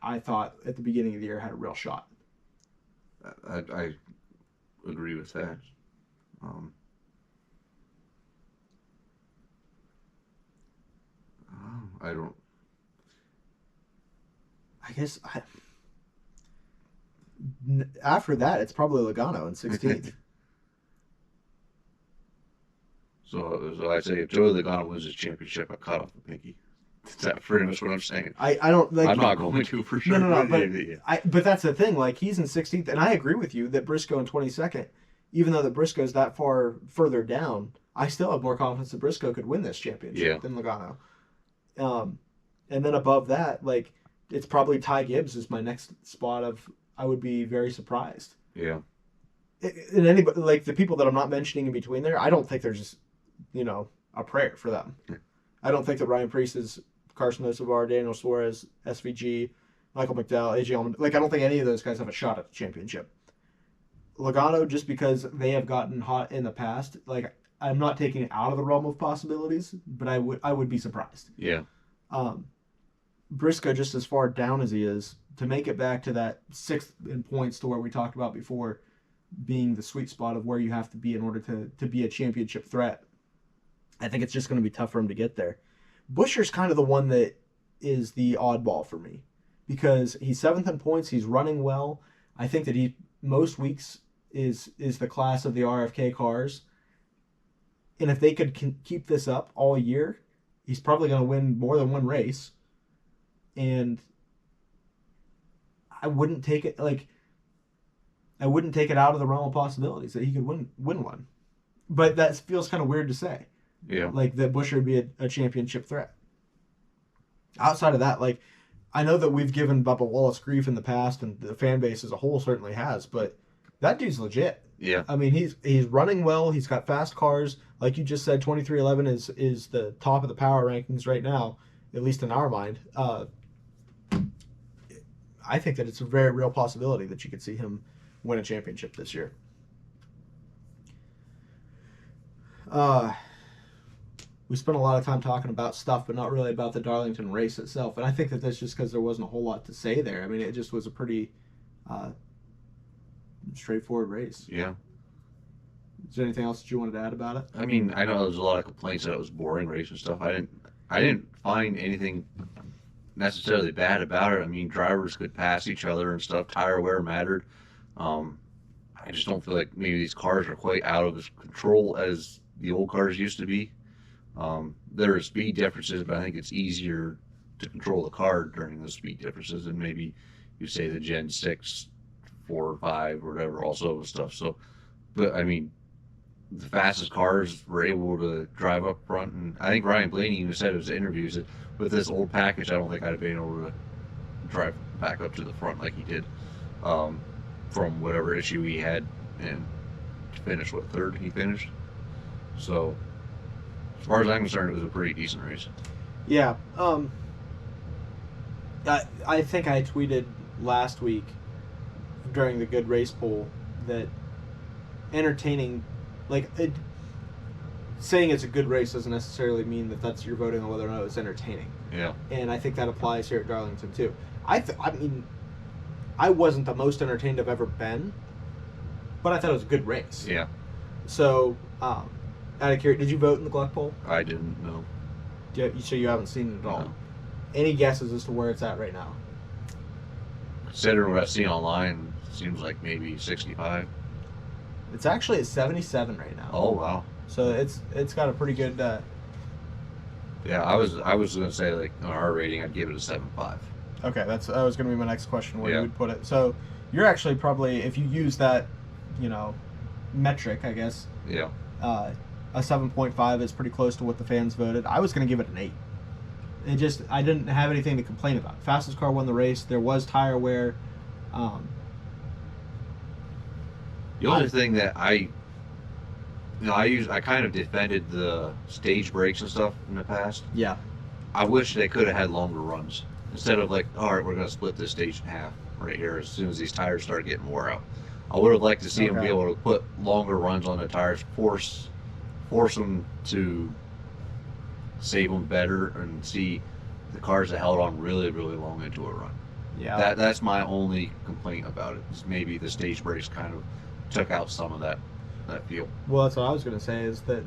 I thought at the beginning of the year had a real shot. I agree with that. I don't. I guess after that, it's probably Logano in 16th. So I'd say if Joey Logano wins his championship, I cut off the pinky. That's pretty much what I'm saying. I don't like. I'm not going to for sure. No. But that's the thing. Like he's in 16th, and I agree with you that Briscoe in 22nd. Even though that Briscoe's that far further down, I still have more confidence that Briscoe could win this championship than Logano. And then above that, like it's probably Ty Gibbs is my next spot of. I would be very surprised. Yeah. And anybody like the people that I'm not mentioning in between there, I don't think there's just a prayer for them. I don't think that Ryan Preece is Carson Hocevar, Daniel Suarez, SVG, Michael McDowell, AJ Allman. Like, I don't think any of those guys have a shot at the championship. Logano, just because they have gotten hot in the past, like, I'm not taking it out of the realm of possibilities, but I would be surprised. Yeah. Briscoe, just as far down as he is, to make it back to that 6th in points to where we talked about before, being the sweet spot of where you have to be in order to be a championship threat, I think it's just going to be tough for him to get there. Buescher's kind of the one that is the oddball for me because he's 7th in points. He's running well. I think that he most weeks is the class of the RFK cars. And if they could keep this up all year, he's probably going to win more than one race. And I wouldn't take it out of the realm of possibilities that he could win one. But that feels kind of weird to say. Yeah. Like that Buescher would be a championship threat. Outside of that, like, I know that we've given Bubba Wallace grief in the past, and the fan base as a whole certainly has, but that dude's legit. Yeah. I mean, he's running well. He's got fast cars. Like you just said, 2311 is the top of the power rankings right now, at least in our mind. I think that it's a very real possibility that you could see him win a championship this year. We spent a lot of time talking about stuff, but not really about the Darlington race itself. And I think that that's just because there wasn't a whole lot to say there. I mean, it just was a pretty straightforward race. Yeah. Is there anything else that you wanted to add about it? I mean, I know there's a lot of complaints that it was boring race and stuff. I didn't find anything necessarily bad about it. I mean, drivers could pass each other and stuff. Tire wear mattered. I just don't feel like maybe these cars are quite out of control as the old cars used to be. There are speed differences, but I think it's easier to control the car during those speed differences than maybe you say the Gen 6, 4, or 5, or whatever, also stuff. So, but I mean, the fastest cars were able to drive up front, and I think Ryan Blaney even said in his interviews that with this old package, I don't think I'd have been able to drive back up to the front like he did from whatever issue he had, and finished what, 3rd he finished. So as far as I'm concerned, it was a pretty decent race. Yeah. I think I tweeted last week during the good race poll that entertaining, saying it's a good race doesn't necessarily mean that you're voting on whether or not it's entertaining. Yeah. And I think that applies here at Darlington too. I mean, I wasn't the most entertained I've ever been, but I thought it was a good race. Yeah. So, out of curiosity, did you vote in the Gluck poll? I didn't know. So you haven't seen it at all? No. Any guesses as to where it's at right now? Considering what I've seen online, it seems like maybe 65. It's actually at 77 right now. Oh wow. So it's got a pretty good. Yeah, I was gonna say, like, on our rating, I'd give it a 7.5. Okay, that was going to be my next question. Where Yeah. you would put it? So you're actually probably, if you use that, metric, I guess. Yeah. A 7.5 is pretty close to what the fans voted. I was going to give it an 8. I didn't have anything to complain about. Fastest car won the race. There was tire wear. The only thing that I kind of defended the stage brakes and stuff in the past. Yeah. I wish they could have had longer runs instead of, like, all right, we're going to split this stage in half right here as soon as these tires start getting wore out. I would have liked to see them be able to put longer runs on the tires, force them to save them better, and see the cars that held on really, really long into a run. Yeah. That's my only complaint about it, is maybe the stage brakes kind of took out some of that feel. Well, that's what I was going to say, is that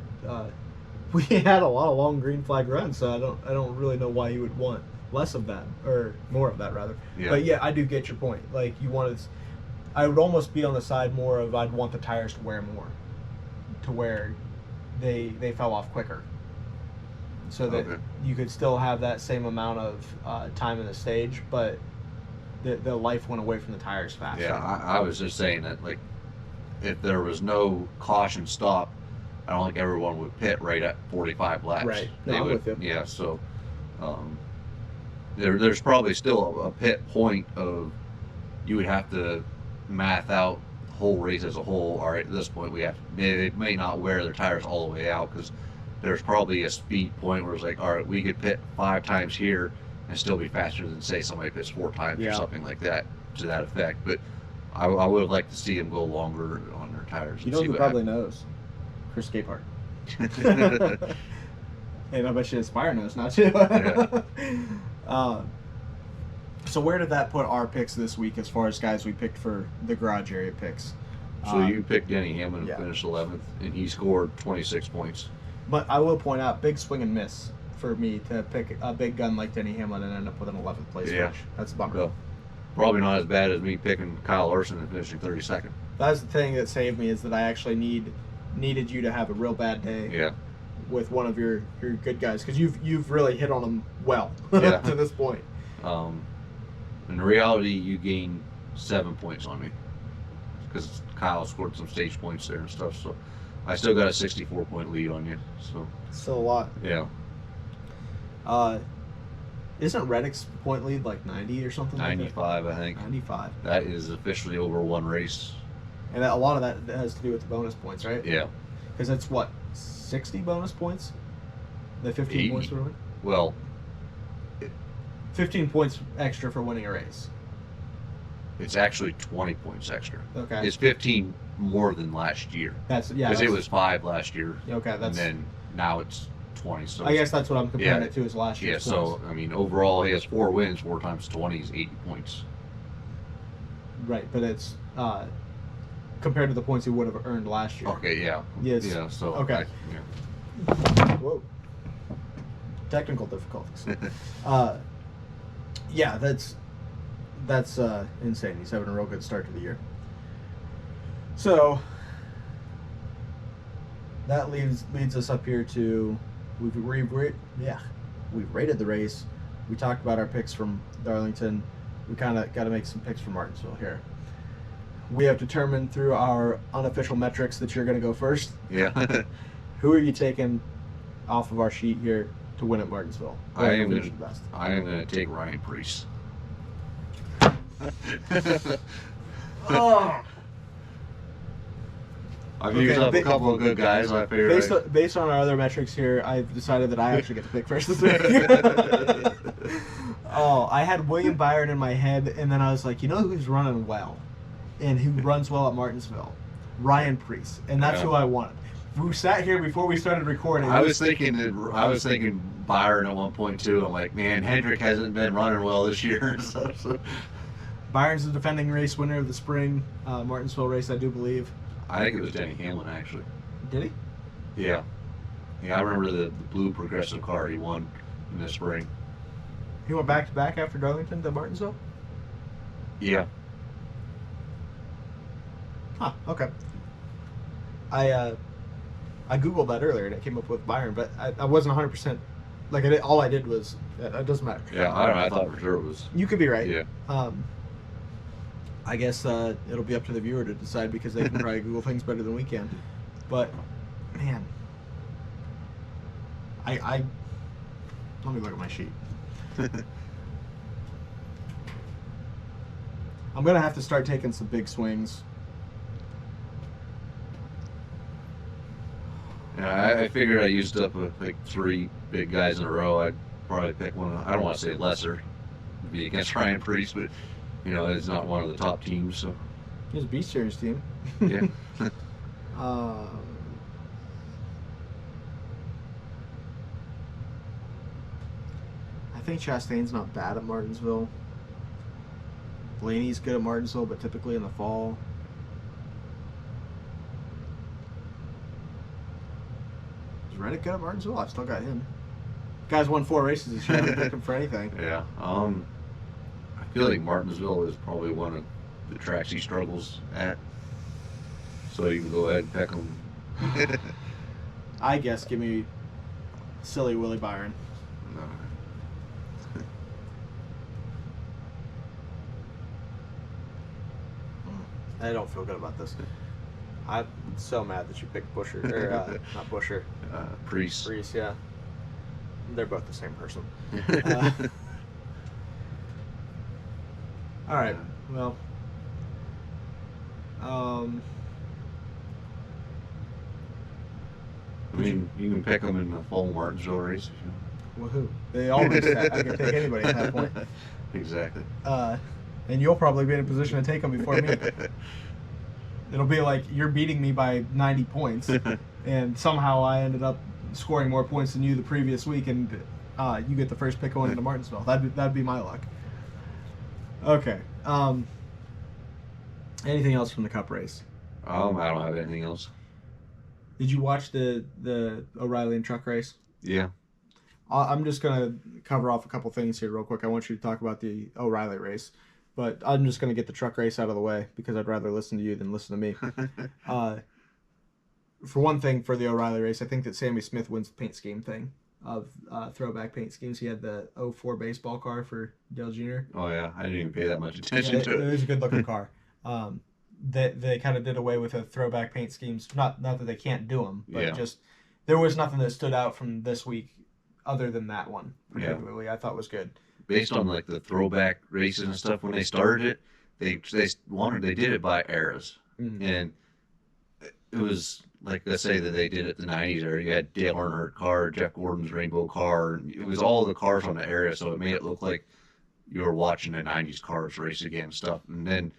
we had a lot of long green flag runs, so I don't really know why you would want less of that, or more of that rather. Yeah. But yeah, I do get your point. Like, I would almost be on the side more of I'd want the tires to wear more, to where they fell off quicker, so that you could still have that same amount of time in the stage, but the life went away from the tires faster. Yeah, I was just saying that, like, if there was no caution stop, I don't think everyone would pit right at 45 laps. Right. No, I'm with you. Yeah, so there's probably still a pit point of, you would have to math out the whole race as a whole. All right, at this point they may not wear their tires all the way out, because there's probably a speed point where it's like, all right, we could pit 5 times here and still be faster than say somebody pits 4 times or Yeah. something like that to that effect. But I would like to see them go longer on their tires. You know and see who what probably knows? Chris Gapehart. happens. And I bet you Aspire knows now too. Yeah. So where did that put our picks this week as far as guys we picked for the garage area picks? So you picked Denny Hamlin yeah. and finished 11th, and he scored 26 points. But I will point out, big swing and miss for me to pick a big gun like Denny Hamlin and end up with an 11th place Yeah. finish. That's a bummer. Well, probably not as bad as me picking Kyle Larson and finishing 32nd. That's the thing that saved me, is that I actually needed you to have a real bad day Yeah. with one of your good guys, because you've really hit on them well Yeah. to this point. In reality, you gained 7 points on me because Kyle scored some stage points there and stuff. So I still got a 64-point lead on you. So Still a lot. yeah, Isn't Reddick's point lead like 90 or something? 95, I think. Like that? 95. That is officially over one race. And a lot of that has to do with the bonus points, right? Yeah. Because it's what, 60 bonus points? The 15 80. points for winning? Well, 15 points extra for winning a race. it's actually 20 points extra. Okay. It's 15 more than last year Because because it was 5 last year, Okay, and that's. then now it's 20. So I guess that's what I'm comparing Yeah. it to, is last yeah. year's So points. I mean, overall, he has 4 wins. 4 times 20 is 80 points. Right, but it's compared to the points he would have earned last year. Okay. Yeah. Yes. Yeah. So Okay. yeah. Whoa. Technical difficulties. Yeah, that's insane. He's having a real good start to the year. So that leads us up here to we've rated the race. We talked about our picks from Darlington. We kind of got to make some picks from Martinsville here. We have determined through our unofficial metrics that you're going to go first. Yeah. Who are you taking off of our sheet here to win at Martinsville? I am Who's gonna- the best? I am going to take Ryan Priest. Oh. I've used Okay, up a couple of good guys. I figured. Based on our other metrics here, I've decided that I actually get to pick first this week. Oh, I had William Byron in my head, and then I was like, you know who's running well, and who runs well at Martinsville? Ryan Priest, and that's Yeah. who I wanted. We sat here before we started recording. I was thinking Byron at one point too. I'm like, man, Hendrick hasn't been running well this year. So Byron's the defending race winner of the spring Martinsville race, I do believe. I think it was Denny Hamlin actually. Did he? Yeah. Yeah, I remember the blue progressive car he won in the spring. He went back to back after Darlington to Martinsville? Yeah. Huh, okay. I Googled that earlier and it came up with Byron, but I wasn't 100%. Like, all I did was, it doesn't matter. Yeah, I don't know. I thought for sure it was. You could be right. Yeah. I guess it'll be up to the viewer to decide, because they can probably Google things better than we can. But, man. Let me look at my sheet. I'm going to have to start taking some big swings. Yeah, I figured I used up like 3 big guys in a row. I'd probably pick one. I don't want to say lesser, be against Ryan Priest, but you know, it's not one of the top teams. So Here's a B Series team. yeah. I think Chastain's not bad at Martinsville. Blaney's good at Martinsville, but typically in the fall. Is Reddick good at Martinsville? I've still got him. Guy's won 4 races this year. I haven't picked him for anything. Yeah. I feel like Martinsville is probably one of the tracks he struggles at. So you can go ahead and pick him. I guess give me silly Willie Byron. I don't feel good about this. I'm so mad that you picked Busher, or not Busher, Priest. Reese. Yeah, they're both the same person. All right. Well, I mean, you can pick them in the full Martinsville race. Woohoo! They all race that. I can take anybody at that point. Exactly. And you'll probably be in a position to take them before me. It'll be like you're beating me by 90 points, and somehow I ended up scoring more points than you the previous week, and you get the first pick going into Martinsville. That'd be my luck. Okay. Anything else from the Cup race? I don't have anything else. Did you watch the O'Reilly and truck race? Yeah. I'm just gonna cover off a couple things here real quick. I want you to talk about the O'Reilly race, but I'm just gonna get the truck race out of the way because I'd rather listen to you than listen to me. For one thing, for the O'Reilly race, I think that Sammy Smith wins the paint scheme thing of throwback paint schemes. He had the 04 baseball car for Dale Jr. Oh yeah, I didn't even pay that much attention to it. It was a good looking car. They kind of did away with the throwback paint schemes. Not that they can't do them, but just there was nothing that stood out from this week other than that one particularly. I thought was good. Based on like the throwback races and stuff, when they started it, they did it by eras, and it was like, let's say that they did it the 90s era. You had Dale Earnhardt car, Jeff Gordon's rainbow car, and it was all the cars on the era, so it made it look like you were watching the 90s cars race again and stuff. And then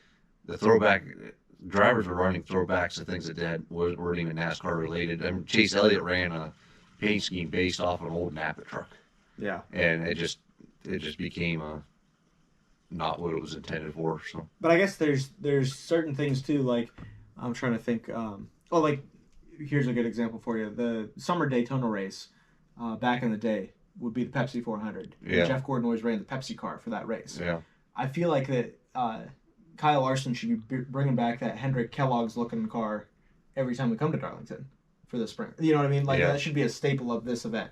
the throwback drivers were running throwbacks to things that weren't even NASCAR related. I mean, Chase Elliott ran a paint scheme based off an old Napa truck. Yeah. And it just became not what it was intended for. So. But I guess there's certain things too, like I'm trying to think. Like here's a good example for you: the summer Daytona race back in the day would be the Pepsi 400. Yeah. Jeff Gordon always ran the Pepsi car for that race. Yeah. I feel like that Kyle Larson should be bringing back that Hendrick Kellogg's looking car every time we come to Darlington for the spring. You know what I mean? Like that should be a staple of this event.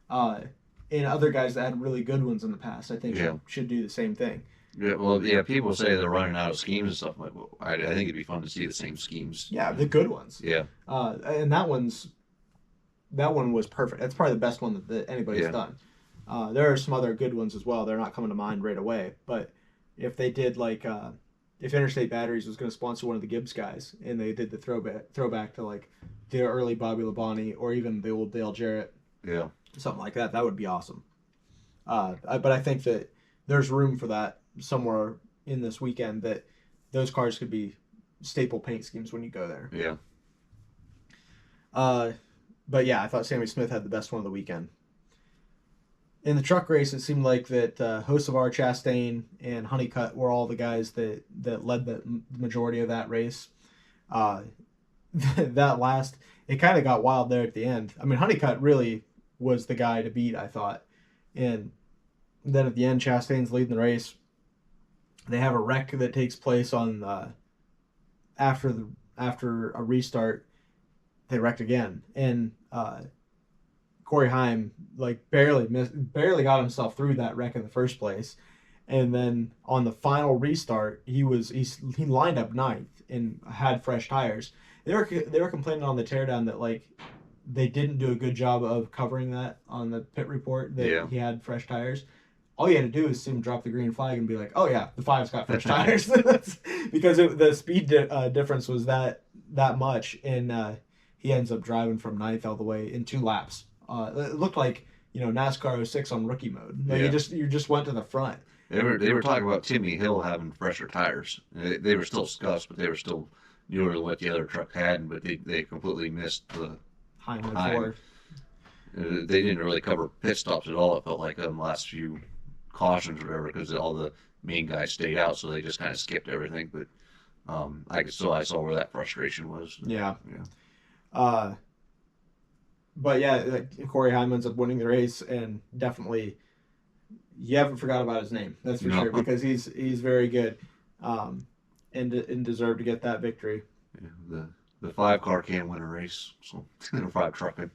And other guys that had really good ones in the past, I think should do the same thing. Yeah, well, yeah, people say they're running out of schemes and stuff. Like, well, I think it'd be fun to see the same schemes. Yeah, the good ones. Yeah. And that one was perfect. That's probably the best one that anybody's done. There are some other good ones as well. They're not coming to mind right away. But if they did like, if Interstate Batteries was going to sponsor one of the Gibbs guys, and they did the throwback to like the early Bobby Labonte or even the old Dale Jarrett, something like that, that would be awesome. But I think that there's room for that somewhere in this weekend, that those cars could be staple paint schemes when you go there. Yeah. But yeah, I thought Sammy Smith had the best one of the weekend. In the truck race, it seemed like that Hocevar, Chastain, and Honeycutt were all the guys that led the majority of that race. That last, it kind of got wild there at the end. I mean, Honeycutt really was the guy to beat, I thought. And then at the end, Chastain's leading the race. They have a wreck that takes place on after a restart. They wrecked again, and Corey Heim like barely got himself through that wreck in the first place, and then on the final restart, he lined up ninth and had fresh tires. They were complaining on the teardown that like they didn't do a good job of covering that on the pit report that he had fresh tires. All you had to do is see him drop the green flag and be like, oh yeah, the 5's got fresh tires. Because the speed difference was that much, and he ends up driving from ninth all the way in 2 laps. It looked like, NASCAR 06 on rookie mode. Like you just went to the front. They were talking about Timmy Hill having fresher tires. They were still scuffed, but they were still newer than what the other truck had, but they completely missed the Heim. They didn't really cover pit stops at all, it felt like, on the last few cautions or whatever, because all the main guys stayed out, so they just kind of skipped everything. But I saw where that frustration was. Yeah. But yeah, Corey Heim ends up winning the race, and definitely you haven't forgot about his name. That's for sure, because he's very good, and deserved to get that victory. Yeah, the 5 car can win a race, so the 5 trucking.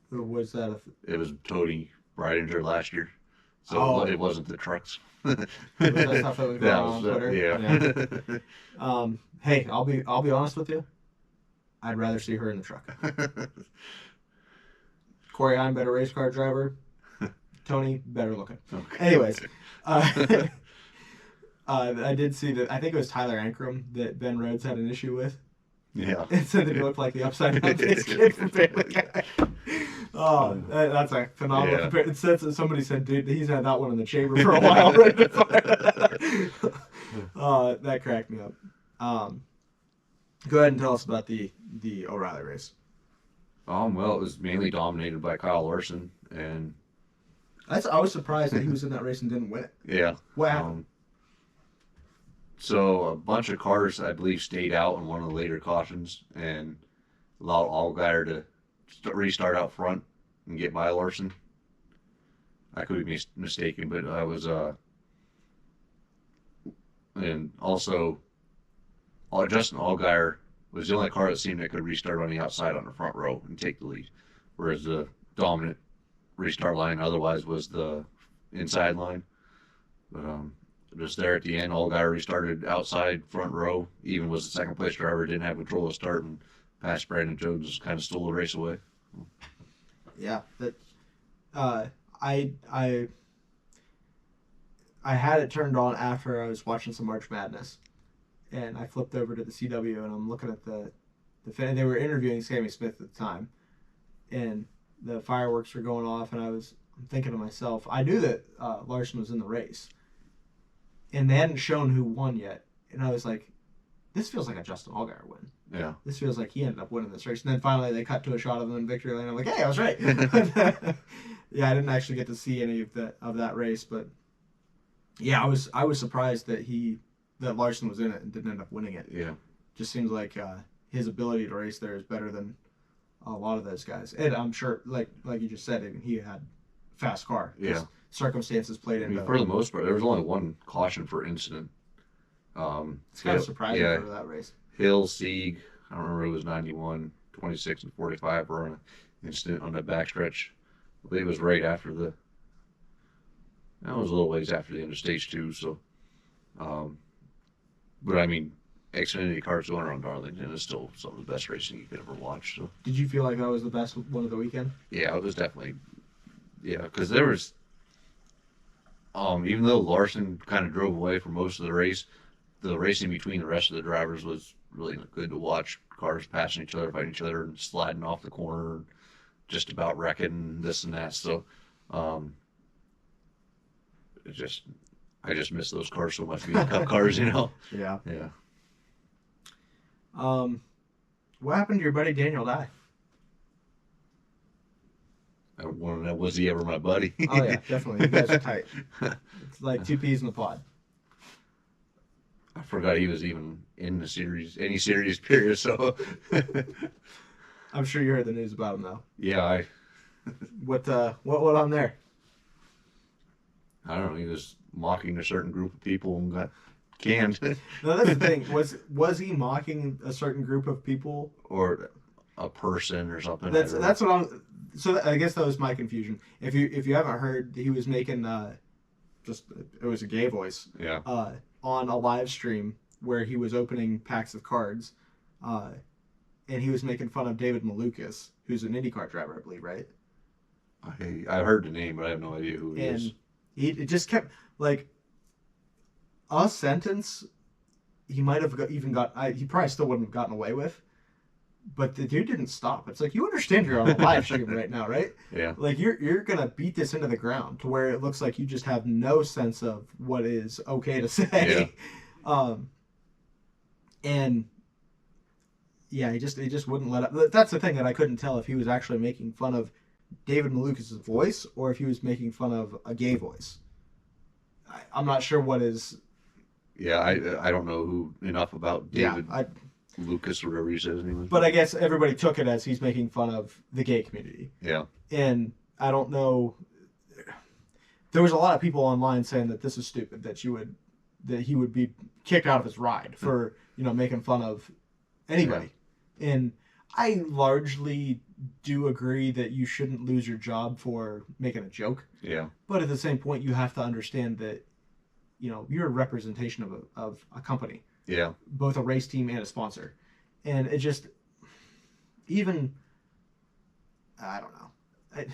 Was that? It was Tony Breidinger last year. So it wasn't the trucks. Was that stuff that was going on Twitter? Yeah. Hey, I'll be honest with you. I'd rather see her in the truck. Corey, I'm better race car driver. Tony, better looking. Okay. Anyways, I did see that. I think it was Tyler Ankrum that Ben Rhodes had an issue with. Yeah. It said that he looked like the upside down face kid from Family Guy. Oh, that's a phenomenal Yeah. comparison. It says that somebody said, dude, he's had that one in the chamber for a while. Right before. That cracked me up. Go ahead and tell us about the O'Reilly race. Well, it was mainly dominated by Kyle Larson, and I was surprised that he was in that race and didn't win it. yeah. What happened? So a bunch of cars, I believe, stayed out in one of the later cautions and allowed Allgaier to restart out front and get by Larson. I could be mistaken, but I was and also Justin Allgaier was the only car that seemed that could restart on the outside on the front row and take the lead, whereas the dominant restart line otherwise was the inside line. But just there at the end, Allgaier restarted outside front row, even was the second place driver, didn't have control of start, and past Brandon Jones, kind of stole the race away. Yeah, that I had it turned on after I was watching some March Madness, and I flipped over to the CW and I'm looking at the fan. They were interviewing Sammy Smith at the time, and the fireworks were going off, and I'm thinking to myself, I knew that Larson was in the race, and they hadn't shown who won yet, and I was like, this feels like a Justin Allgaier win. Yeah. This feels like he ended up winning this race. And then finally they cut to a shot of him in victory lane. I'm like, hey, I was right. Yeah, I didn't actually get to see any of that race, but yeah, I was surprised that Larson was in it and didn't end up winning it. Yeah. Just seems like his ability to race there is better than a lot of those guys. And I'm sure, like you just said, even he had a fast car. Yeah. Circumstances played I into mean, for the most part, there was only one caution for incident. It's kind of surprising for that race. Hill, Sieg, I don't remember, it was 91, 26, and 45 were on an incident on that backstretch. I believe it was right after that was a little ways after the end of stage 2, so. But I mean, Xfinity cars going around Darlington is still some of the best racing you could ever watch. So. Did you feel like that was the best one of the weekend? Yeah, it was definitely, because there was, even though Larson kind of drove away for most of the race, the racing between the rest of the drivers was really good to watch. Cars passing each other, fighting each other, and sliding off the corner, and just about wrecking this and that. So, I just miss those cars so much, being Cup cars, Yeah. Yeah. What happened to your buddy Daniel Dye? I want to know, was he ever my buddy? Oh yeah, definitely. You guys are tight. It's like two peas in the pod. I forgot he was even in the series, any series period. So, I'm sure you heard the news about him though. Yeah, What on there? I don't know. He was mocking a certain group of people and got canned. No, that's the thing. Was he mocking a certain group of people Or a person or something. That's what I'm. So I guess that was my confusion. If you haven't heard, he was making it was a gay voice. Yeah. On a live stream where he was opening packs of cards, and he was making fun of David Malukas, who's an IndyCar driver, I believe, right? I heard the name, but I have no idea who he is. And it just kept like a sentence. He might have he probably still wouldn't have gotten away with. But the dude didn't stop. It's like, you understand you're on a live stream right now, right? Yeah. Like you're gonna beat this into the ground to where it looks like you just have no sense of what is okay to say. Yeah. And yeah, he just wouldn't let up. That's the thing that I couldn't tell if he was actually making fun of David Malukas' voice or if he was making fun of a gay voice. I'm not sure what is. Yeah, I don't know enough about David. Yeah, Lucas or whatever he says anyway. But I guess everybody took it as he's making fun of the gay community. Yeah. And I don't know. There was a lot of people online saying that this is stupid, that he would be kicked out of his ride for, making fun of anybody. Yeah. And I largely do agree that you shouldn't lose your job for making a joke. Yeah. But at the same point, you have to understand that, you're a representation of a company. Yeah. Both a race team and a sponsor. And it just, I don't know.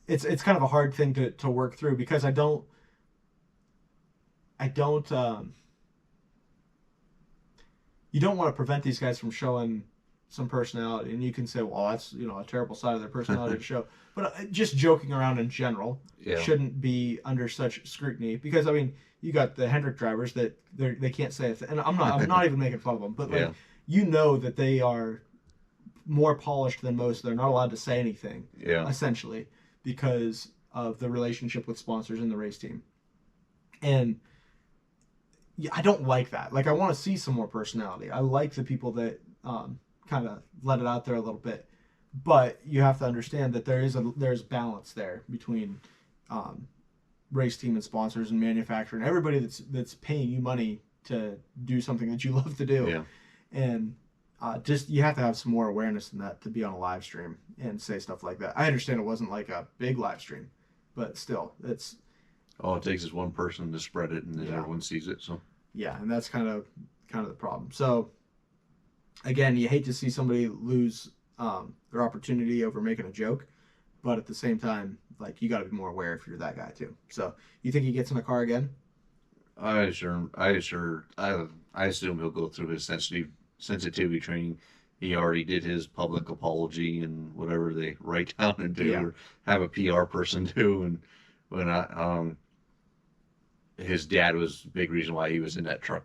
It's kind of a hard thing to work through because I don't you don't want to prevent these guys from showing some personality. And you can say, well, that's a terrible side of their personality to show. But just joking around in general shouldn't be under such scrutiny, because I mean, you got the Hendrick drivers that they can't say a thing. And I'm not even making fun of them, but like that they are more polished than most. They're not allowed to say anything, essentially, because of the relationship with sponsors in the race team. And I don't like that. Like, I want to see some more personality. I like the people that kind of let it out there a little bit, but you have to understand that there's balance there between race team and sponsors and manufacturer and everybody that's paying you money to do something that you love to do. And just you have to have some more awareness than that to be on a live stream and say stuff like that. I understand it wasn't like a big live stream, but still, it's all it takes is one person to spread it, and then everyone sees it. So and that's kind of the problem. So again, you hate to see somebody lose their opportunity over making a joke, but at the same time, like, you got to be more aware if you're that guy too. So you think he gets in the car again? I assume he'll go through his sensitivity training. He already did his public apology and whatever they write down and do, or have a PR person do. And when his dad was a big reason why he was in that truck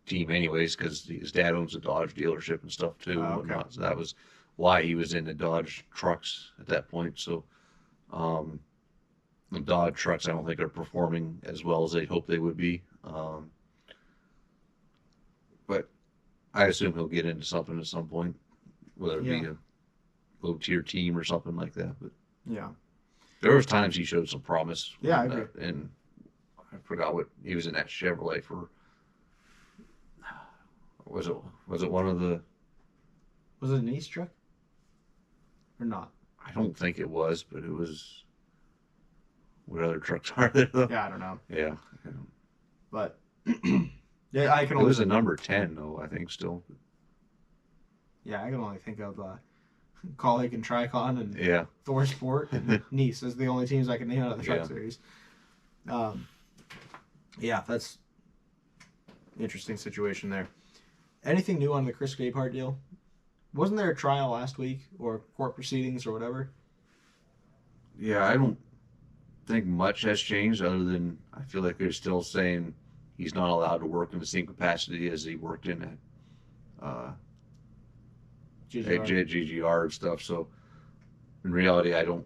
team anyways, because his dad owns a Dodge dealership and stuff too. Oh, okay. So that was why he was in the Dodge trucks at that point. So the Dodge trucks, I don't think, are performing as well as they hope they would be. But I assume he'll get into something at some point, whether it be a low tier team or something like that. But there was times he showed some promise. I agree. And I forgot what he was in that Chevrolet for. Was it one of the? Was it an East truck or not? I don't think it was, but it was. What other trucks are there though? Yeah, I don't know. Yeah. But I can. It was a number 10 though, I think still. Yeah, I can only think of Colleague and Tricon and Thor Sport and Nice as the only teams I can name out of the truck series. That's an interesting situation there. Anything new on the Chris Gabehart deal? Wasn't there a trial last week or court proceedings or whatever? Yeah, I don't think much has changed other than I feel like they're still saying he's not allowed to work in the same capacity as he worked in at GGR and stuff. So in reality, I don't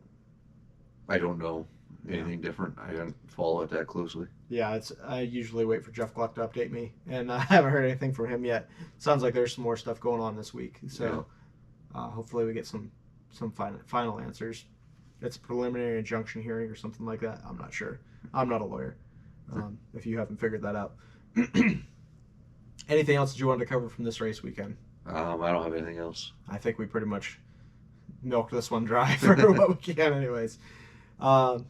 know anything different. I don't follow it that closely. Yeah, I usually wait for Jeff Gluck to update me, and I haven't heard anything from him yet. Sounds like there's some more stuff going on this week, so hopefully we get some final answers. It's a preliminary injunction hearing or something like that. I'm not sure. I'm not a lawyer. If you haven't figured that out. Anything else that you wanted to cover from this race weekend? I don't have anything else. I think we pretty much milked this one dry for what we can anyways. The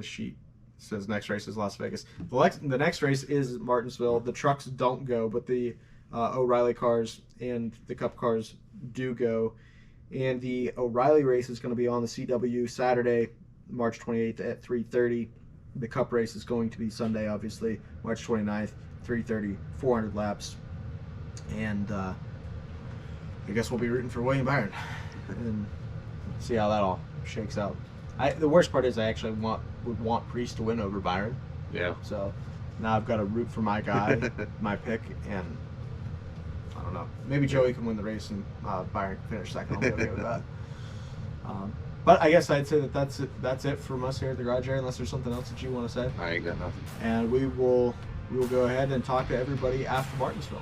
sheet says next race is Las Vegas. The next race is Martinsville. The trucks don't go, but the O'Reilly cars and the Cup cars do go. And the O'Reilly race is going to be on the CW Saturday, March 28th at 3:30. The Cup race is going to be Sunday, obviously, March 29th, 3:30, 400 laps. And I guess we'll be rooting for William Byron and see how that all shakes out. The worst part is I actually would want Priest to win over Byron. Yeah. So now I've got to root for my guy, my pick, and I don't know. Maybe Joey can win the race and Byron can finish second. I'll be okay with that. But I guess I'd say that's it from us here at the garage area, unless there's something else that you want to say. I ain't got nothing. And we will go ahead and talk to everybody after Martinsville.